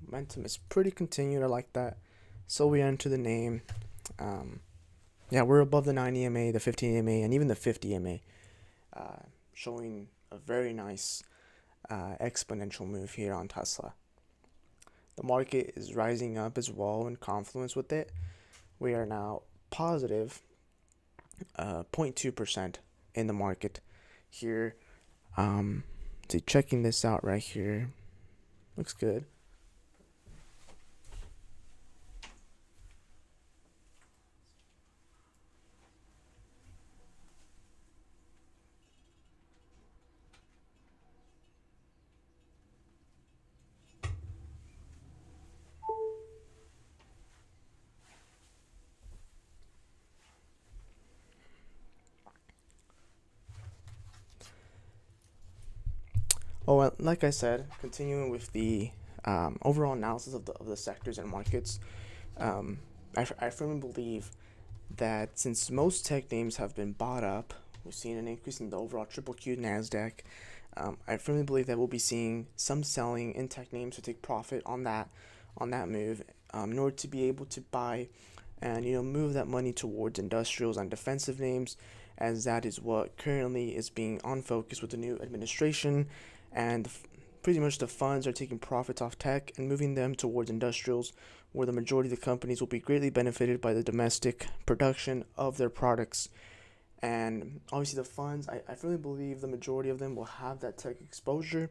Momentum is pretty continued. I like that. So we enter the name. Yeah, we're above the 90 EMA, the 15 EMA, and even the 50 EMA, showing a very nice exponential move here on Tesla. The market is rising up as well in confluence with it. We are now positive 0.2% in the market here. So checking this out right here, looks good. Oh, well, like I said, continuing with the overall analysis of the sectors and markets, I firmly believe that since most tech names have been bought up, we've seen an increase in the overall triple Q NASDAQ. I firmly believe that we'll be seeing some selling in tech names to take profit on that move, in order to be able to buy and move that money towards industrials and defensive names, as that is what currently is being on focus with the new administration, and pretty much the funds are taking profits off tech and moving them towards industrials, where the majority of the companies will be greatly benefited by the domestic production of their products. And obviously the funds, I firmly believe the majority of them will have that tech exposure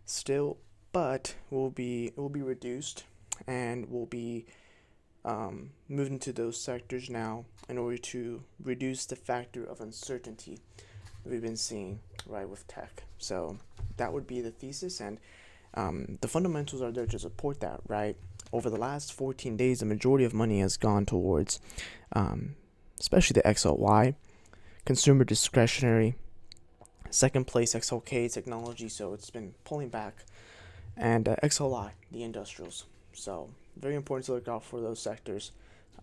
still, but it will be reduced and will be moving to those sectors now in order to reduce the factor of uncertainty that we've been seeing right with tech. So that would be the thesis, and the fundamentals are there to support that, right? Over the last 14 days, the majority of money has gone towards, especially the XLY, consumer discretionary. Second place, XLK, technology, so it's been pulling back, and XLI, the industrials. So very important to look out for those sectors.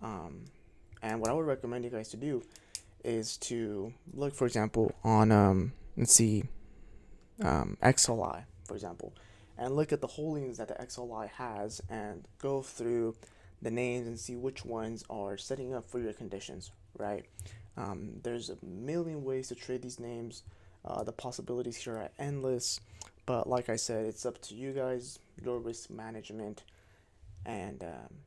And what I would recommend you guys to do is to look, for example, on let's see, XLI, for example, and look at the holdings that the XLI has and go through the names and see which ones are setting up for your conditions, right? There's a million ways to trade these names. The possibilities here are endless, but like I said, it's up to you guys, your risk management, and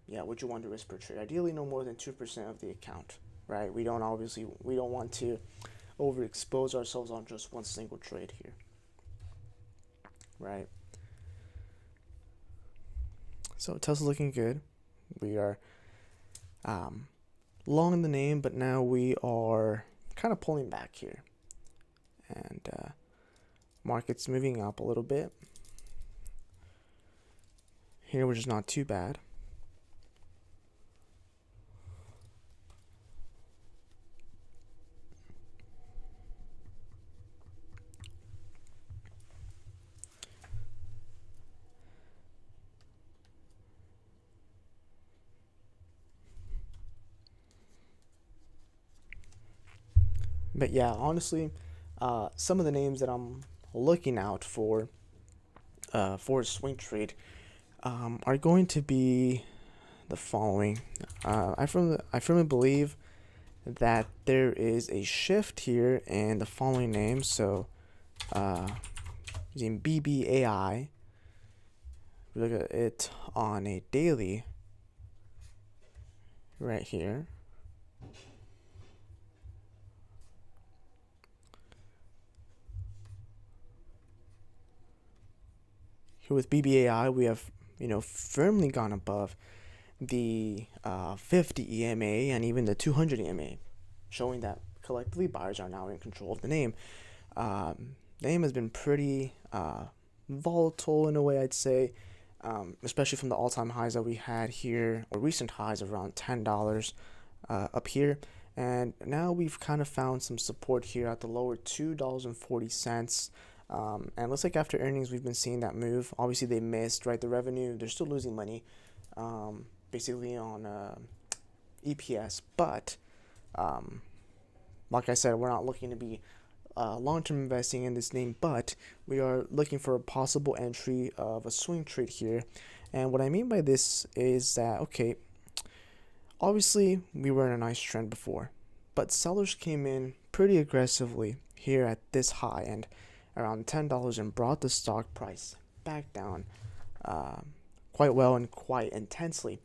yeah, what you want to risk per trade. Ideally, no more than 2% of the account, right? We don't want to overexpose ourselves on just one single trade here, right? So Tesla's looking good. We are long in the name, but now we are kind of pulling back here, and market's moving up a little bit here, which is not too bad. But yeah, honestly, some of the names that I'm looking out for a swing trade are going to be the following. I firmly believe that there is a shift here in the following names. So using BBAI, we look at it on a daily right here. Here with BBAI, we have firmly gone above the 50 EMA and even the 200 EMA, showing that collectively buyers are now in control of the name. The name has been pretty volatile in a way, I'd say, especially from the all-time highs that we had here, or recent highs around $10 up here. And now we've kind of found some support here at the lower $2.40. And looks like after earnings, we've been seeing that move. Obviously, they missed, right? The revenue, they're still losing money, basically on EPS. But like I said, we're not looking to be long-term investing in this name, but we are looking for a possible entry of a swing trade here. And what I mean by this is that, okay, Obviously, we were in a nice trend before, but sellers came in pretty aggressively here at this high end, around $10, and brought the stock price back down uh, quite well and quite intensely.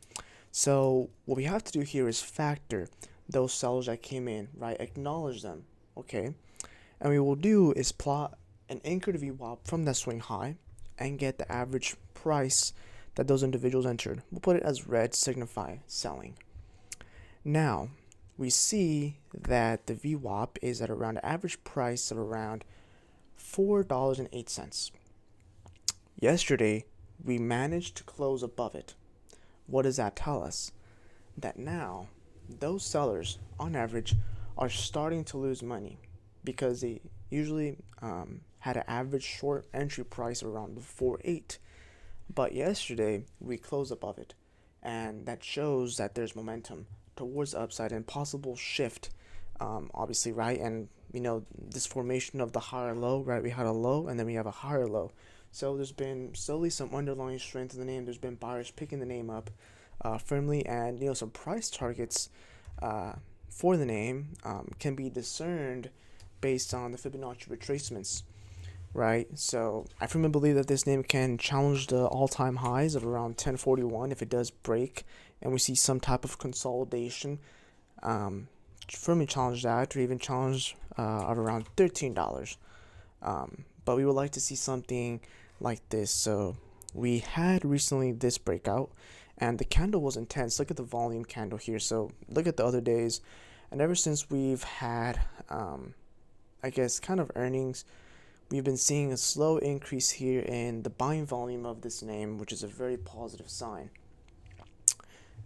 So what we have to do here is factor those sellers that came in, right? Acknowledge them, okay? And what we will do is plot an anchored VWAP from that swing high and get the average price that those individuals entered. We'll put it as red, signify selling. Now, we see that the VWAP is at around an average price of around $4.08. Yesterday, we managed to close above it. What does that tell us? That now, those sellers, on average, are starting to lose money because they usually had an average short entry price of around 4.8. But yesterday, we closed above it. And that shows that there's momentum towards the upside and possible shift, obviously, right? And, this formation of the higher low, right? We had a low and then we have a higher low. So there's been slowly some underlying strength in the name. There's been buyers picking the name up firmly, and some price targets for the name can be discerned based on the Fibonacci retracements, right? So I firmly believe that this name can challenge the all-time highs of around 1041 if it does break and we see some type of consolidation. Firmly challenge that, or even challenge of around $13. But we would like to see something like this. So we had recently this breakout and the candle was intense. Look at the volume candle here. So look at the other days, and ever since we've had I guess kind of earnings, we've been seeing a slow increase here in the buying volume of this name, which is a very positive sign.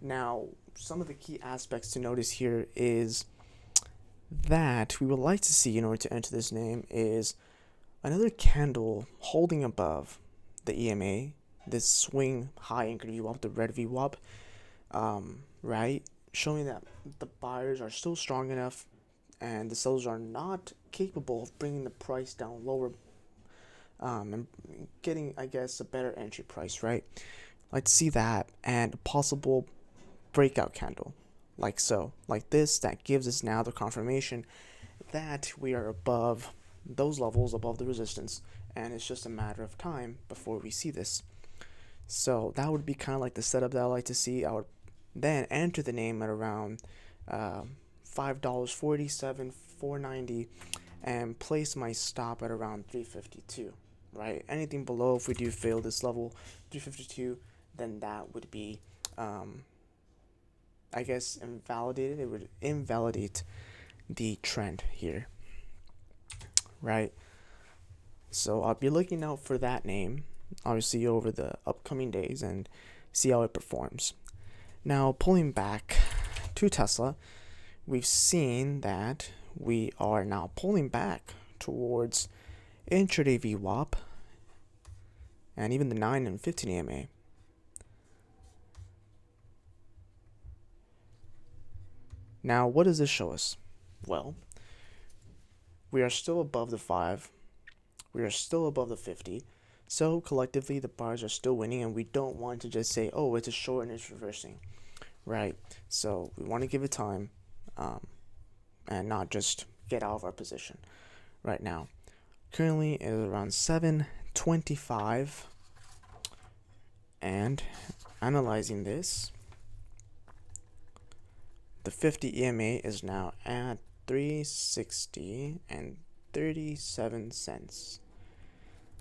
Now, some of the key aspects to notice here is that we would like to see in order to enter this name is another candle holding above the EMA, this swing high anchored VWAP, the red VWAP, right? Showing that the buyers are still strong enough and the sellers are not capable of bringing the price down lower and getting, I guess, a better entry price, right? I'd like to see that and a possible breakout candle like so, like this, that gives us now the confirmation that we are above those levels, above the resistance, and it's just a matter of time before we see this. So that would be kind of like the setup that I like to see. I would then enter the name at around $5.47, $4.90, and place my stop at around $3.52, right? Anything below, if we do fail this level, $3.52, then that would be I guess invalidated. It would invalidate the trend here, right? So I'll be looking out for that name, obviously, over the upcoming days and see how it performs. Now, pulling back to Tesla, we've seen that we are now pulling back towards intraday VWAP and even the 9 and 15 EMA. Now, what does this show us? Well, we are still above the 5. We are still above the 50. So collectively, the buyers are still winning, and we don't want to just say, oh, it's a short and it's reversing, right? So we want to give it time and not just get out of our position right now. Currently, it is around 7:25, and analyzing this, the 50 EMA is now at 360 and 37 cents.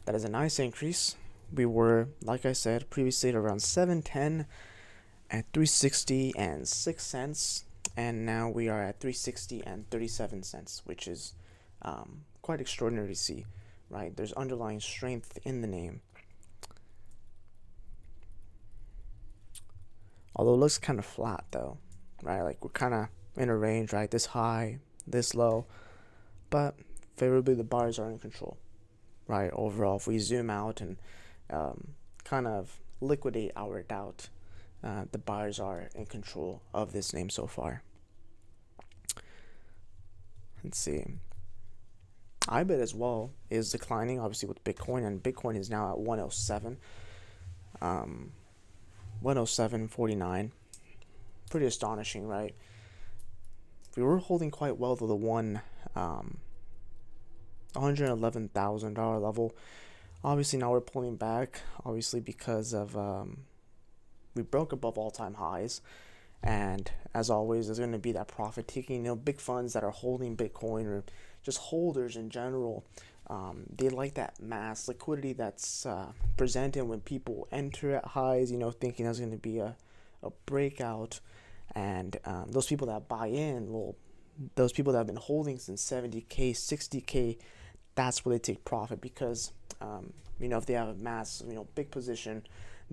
That is a nice increase. We were, like I said previously, at around 710 at 360 and 6 cents, and now we are at 360 and 37 cents, which is quite extraordinary to see, right? There's underlying strength in the name. Although it looks kind of flat though, right? Like we're kind of in a range, right? This high, this low, but favorably the buyers are in control, right? Overall, if we zoom out and kind of liquidate our doubt, the buyers are in control of this name so far. Let's see. IBIT as well is declining, obviously, with Bitcoin, and Bitcoin is now at 107, 107.49. pretty astonishing, right? We were holding quite well to the $111,000 level. Obviously now we're pulling back, obviously because of we broke above all-time highs, and as always there's going to be that profit taking. Big funds that are holding Bitcoin, or just holders in general, they like that mass liquidity that's presented when people enter at highs, thinking there's going to be a breakout. And those people that buy in, well, those people that have been holding since 70K, 60K, that's where they take profit, because if they have a mass, big position,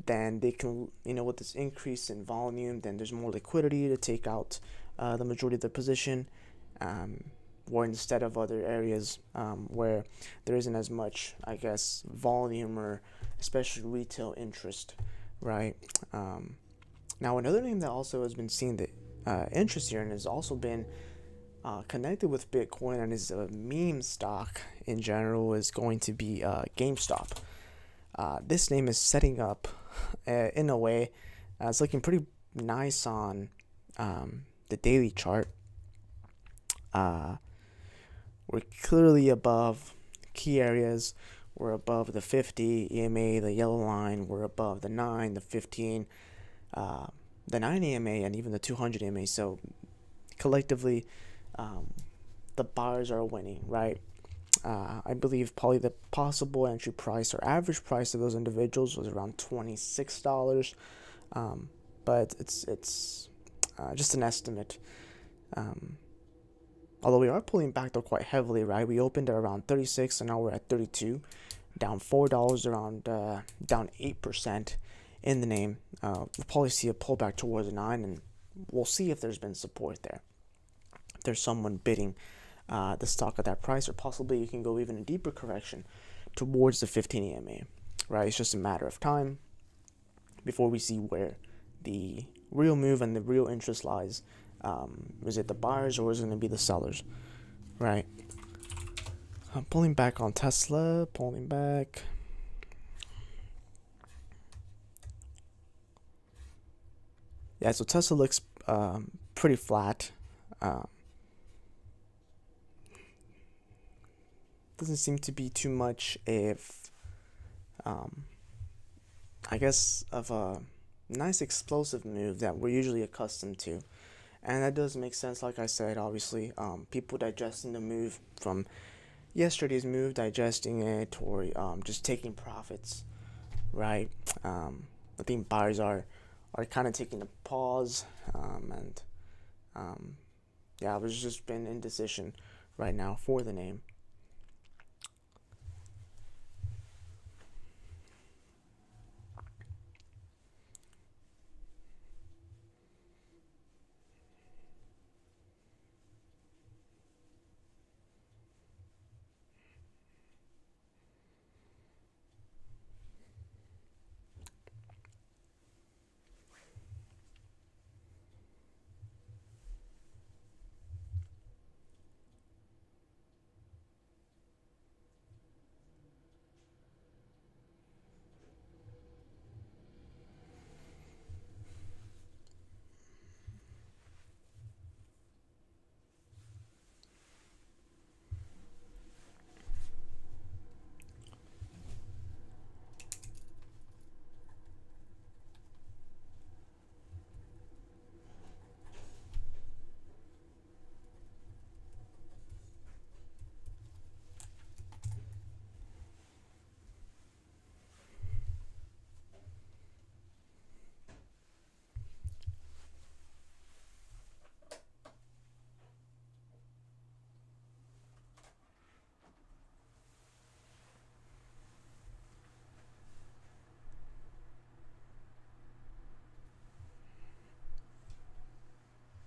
then they can, with this increase in volume, then there's more liquidity to take out the majority of the position, or instead of other areas where there isn't as much, I guess, volume, or especially retail interest, right? Now, another name that also has been seeing the interest here and has also been connected with Bitcoin and is a meme stock in general is going to be GameStop. This name is setting up in a way, it's looking pretty nice on the daily chart. We're clearly above key areas. We're above the 50 EMA, the yellow line. We're above the 9, the 15, the 9 EMA, and even the 200 EMA. So collectively, the buyers are winning, right? I believe probably the possible entry price or average price of those individuals was around $26, but it's just an estimate. Although we are pulling back though quite heavily, right? We opened at around 36 and now we're at 32, down $4, around down 8% in the name. We'll probably see a pullback towards the 9, and we'll see if there's been support there. If there's someone bidding the stock at that price, or possibly you can go even a deeper correction towards the 15 EMA, right? It's just a matter of time before we see where the real move and the real interest lies. Is it the buyers or is it going to be the sellers, right? I'm pulling back on Tesla, pulling back. Yeah, so Tesla looks pretty flat. Doesn't seem to be too much of, I guess, of a nice explosive move that we're usually accustomed to. And that does make sense, like I said, obviously. People digesting the move from yesterday's move, digesting it, or just taking profits, right? I think buyers are kind of taking a pause, and there's just been indecision right now for the name.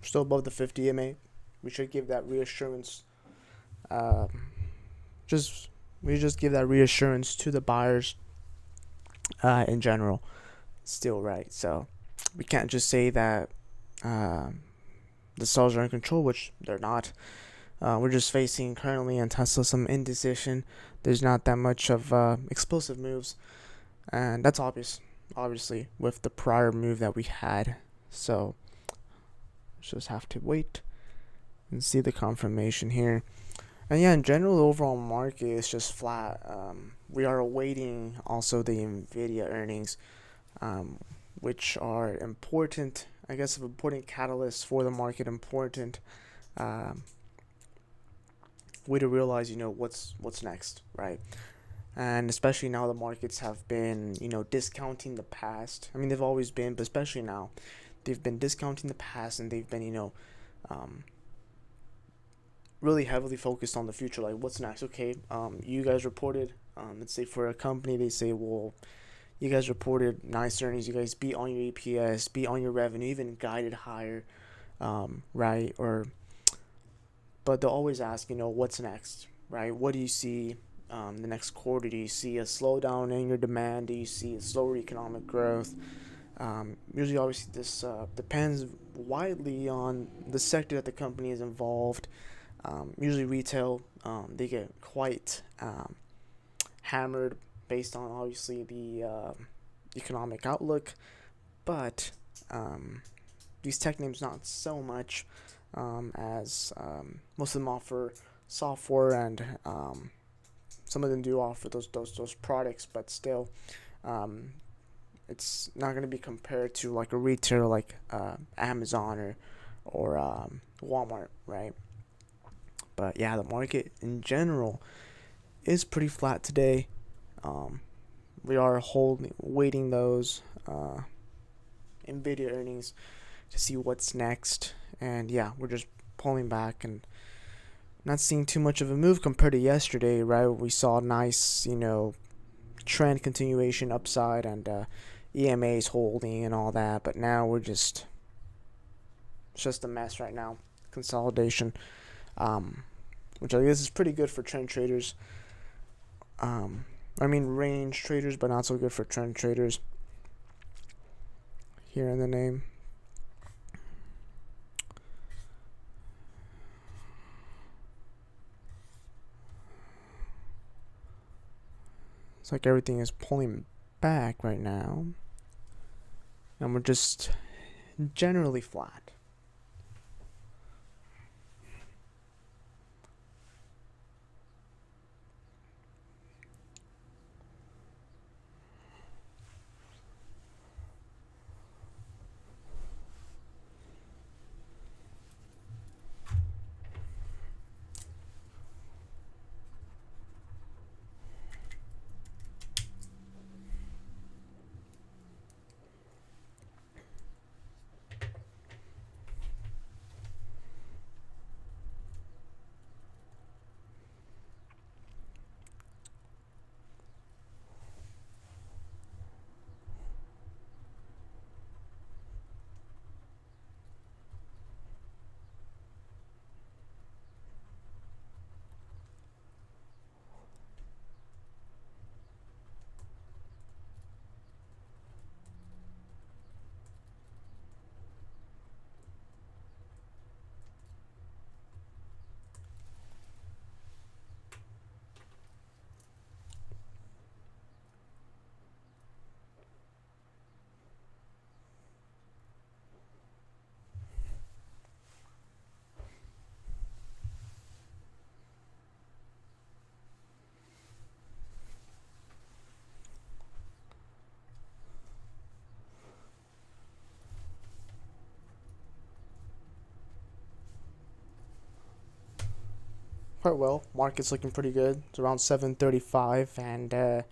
Still above the 50 EMA. We should give that reassurance. We just give that reassurance to the buyers in general. Still, right? So we can't just say that the sellers are in control, which they're not. We're just facing currently in Tesla some indecision. There's not that much of explosive moves, and that's obviously with the prior move that we had. So Just have to wait and see the confirmation here. And yeah, in general, the overall market is just flat. We are awaiting also the Nvidia earnings, um, which are important, I guess, important catalysts for the market. Important um, way to realize, what's next, right? And especially now the markets have been, discounting the past. I mean, they've always been, but especially now, they've been discounting the past, and they've been, um, really heavily focused on the future. Like, what's next? Okay, you guys reported. Let's say for a company, they say, well, you guys reported nice earnings. You guys beat on your EPS, beat on your revenue, even guided higher, right? But they'll always ask, what's next, right? What do you see the next quarter? Do you see a slowdown in your demand? Do you see a slower economic growth? Usually, obviously, this depends widely on the sector that the company is involved. Usually, retail, they get quite hammered based on obviously the economic outlook, but these tech names not so much, as most of them offer software, and some of them do offer those products, but still, it's not going to be compared to like a retailer like Amazon or Walmart, right? But yeah, the market in general is pretty flat today. We are waiting those Nvidia earnings to see what's next, and yeah, we're just pulling back and not seeing too much of a move compared to yesterday, right? We saw a nice, trend continuation upside, and EMA's holding and all that, but now it's just a mess right now. Consolidation, which I guess is pretty good for trend traders. Range traders, but not so good for trend traders. Here in the name. It's like everything is pulling back right now, and we're just generally flat. Quite well. Market's looking pretty good. It's around 735, and the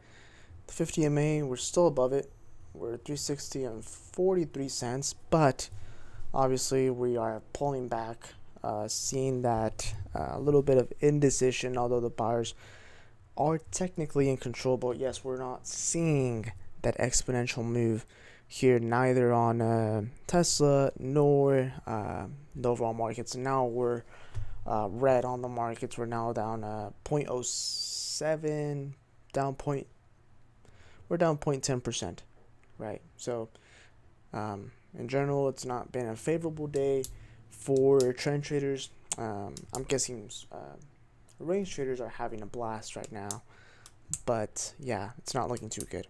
50 MA, we're still above it. We're at 360 and 43 cents, but obviously we are pulling back, seeing that a little bit of indecision, although the buyers are technically in control. But yes, we're not seeing that exponential move here, neither on Tesla nor the overall markets. And now we're red on the markets. We're now down 0.07, we're down 0.10%, right? So in general, it's not been a favorable day for trend traders. I'm guessing range traders are having a blast right now, but yeah, it's not looking too good.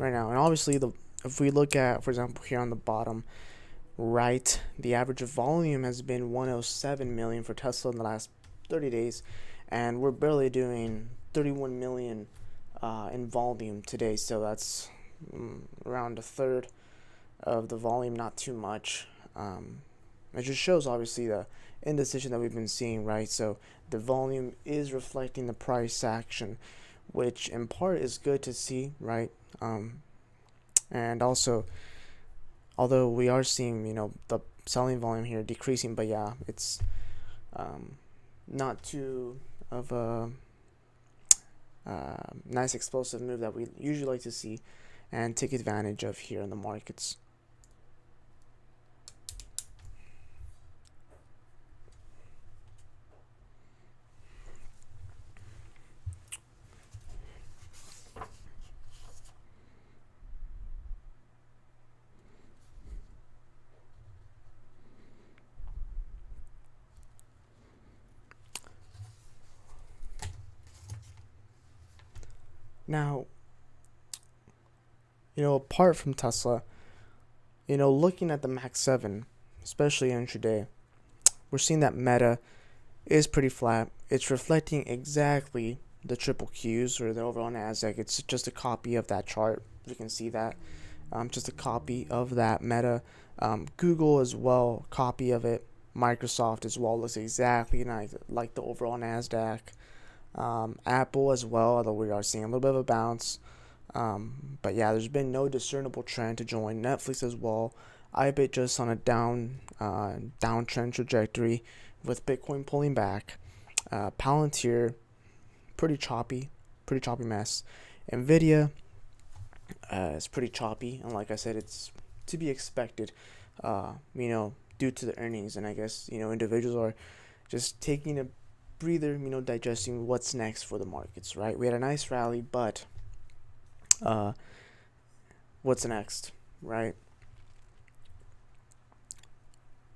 right now. And obviously, if we look at, for example, here on the bottom right, the average volume has been 107 million for Tesla in the last 30 days, and we're barely doing 31 million in volume today. So that's around a third of the volume, not too much. It just shows obviously the indecision that we've been seeing, right? So the volume is reflecting the price action, which in part is good to see, right? And also, although we are seeing, the selling volume here decreasing, but yeah, it's not too of a nice explosive move that we usually like to see and take advantage of here in the markets. Now, apart from Tesla, looking at the Max 7, especially intraday, we're seeing that Meta is pretty flat. It's reflecting exactly the triple Qs or the overall Nasdaq. It's just a copy of that chart. You can see that. Just a copy of that Meta. Google as well, copy of it. Microsoft as well looks exactly like the overall Nasdaq. Apple as well, although we are seeing a little bit of a bounce. But yeah, there's been no discernible trend to join. Netflix as well. iBit just on a downtrend trajectory with Bitcoin pulling back. Palantir, pretty choppy mess. Nvidia is pretty choppy, and like I said, it's to be expected. Due to the earnings, and I guess individuals are just taking a breather, digesting what's next for the markets. Right, we had a nice rally, but what's next, right?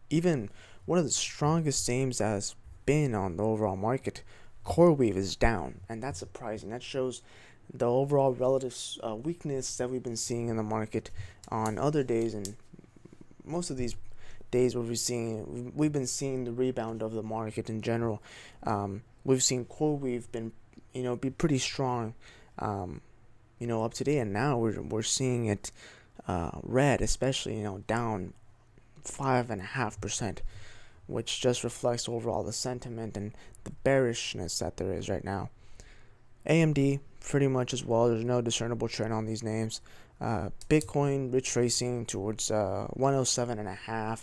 Even one of the strongest names that has been on the overall market, CoreWeave, is down, and that's surprising. That shows the overall relative weakness that we've been seeing in the market on other days, and most of these days where we've been seeing the rebound of the market in general. We've seen CoreWeave been be pretty strong up to date, and now we're seeing it red, especially down 5.5%, which just reflects overall the sentiment and the bearishness that there is right now. AMD pretty much as well. There's no discernible trend on these names. Bitcoin retracing towards 107.5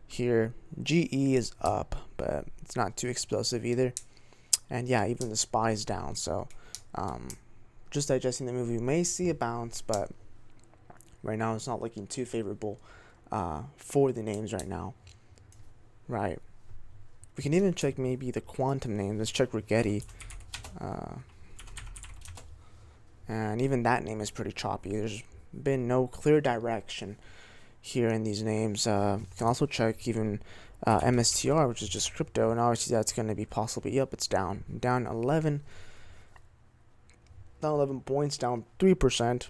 here. GE is up, but it's not too explosive either. And yeah, even the SPY is down. So just digesting the move, we may see a bounce, but right now it's not looking too favorable for the names right now. Right. We can even check maybe the quantum name. Let's check Rigetti. And even that name is pretty choppy. There's been no clear direction here in these names. You can also check even MSTR, which is just crypto, and obviously that's going to be possibly up. It's down 11 points, down 3%.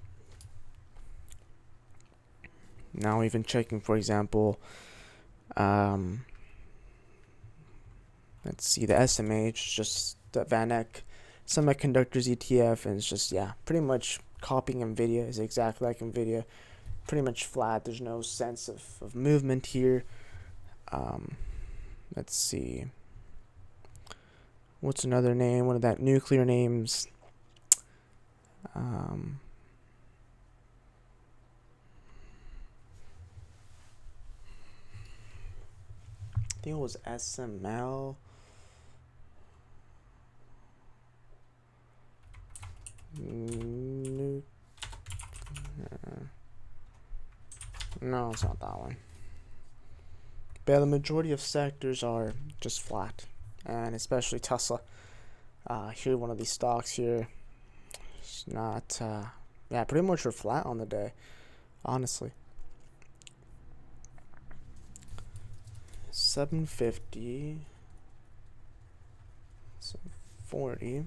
Now even checking, for example, let's see, the SMH, just the VanEck Semiconductors ETF, and it's just, pretty much copying Nvidia. Is exactly like Nvidia, pretty much flat. There's no sense of movement here. Let's see, what's another name, one of that nuclear names. I think it was SML. No, it's not that one. But the majority of sectors are just flat, and especially Tesla. Here, one of these stocks here, it's not. Pretty much are flat on the day, honestly. 750, 740.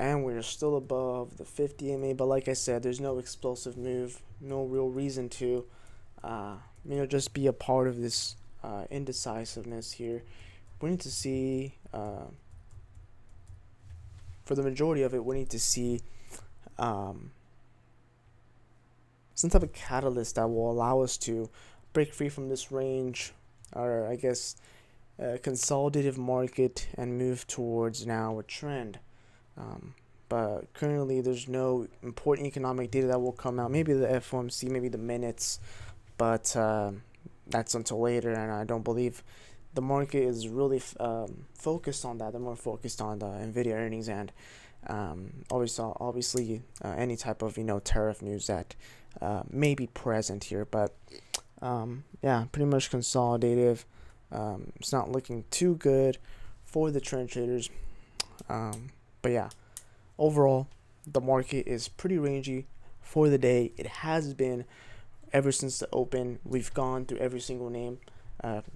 and we're still above the 50 MA. But like I said, there's no explosive move, no real reason to just be a part of this indecisiveness here. We need to see, for the majority of it, we need to see some type of catalyst that will allow us to break free from this range, or I guess consolidative market, and move towards now a trend. But currently, there's no important economic data that will come out. Maybe the FOMC, maybe the minutes, but that's until later. And I don't believe the market is really focused on that. They're more focused on the Nvidia earnings and obviously any type of tariff news that may be present here. But yeah, pretty much consolidative. It's not looking too good for the trend traders. But yeah, overall, the market is pretty rangy for the day. It has been ever since the open. We've gone through every single name,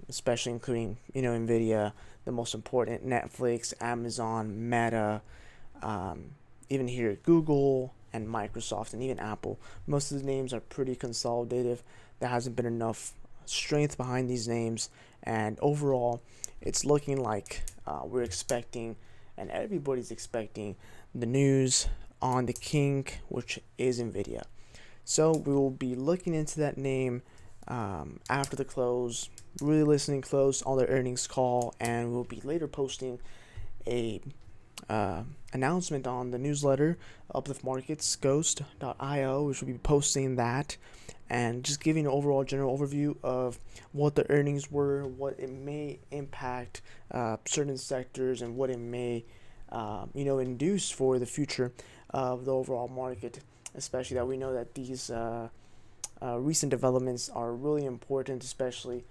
especially including Nvidia, the most important, Netflix, Amazon, Meta, even here Google and Microsoft, and even Apple. Most of the names are pretty consolidative. There hasn't been enough strength behind these names, and overall, it's looking like we're expecting, and everybody's expecting, the news on the king, which is Nvidia. So we will be looking into that name after the close, really listening close on the earnings call, and we'll be later posting a announcement on the newsletter, Uplift Markets Ghost.io, which will be posting that and just giving an overall general overview of what the earnings were, what it may impact certain sectors, and what it may induce for the future of the overall market, especially that we know that these recent developments are really important, especially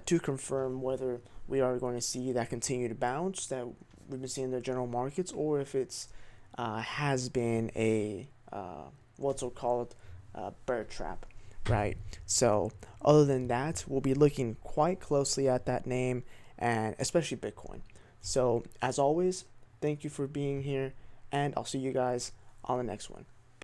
to confirm whether we are going to see that continued bounce that we've been seeing in the general markets, or if it's has been a what's called bear trap, right? So other than that, we'll be looking quite closely at that name, and especially Bitcoin. So as always, thank you for being here, and I'll see you guys on the next one.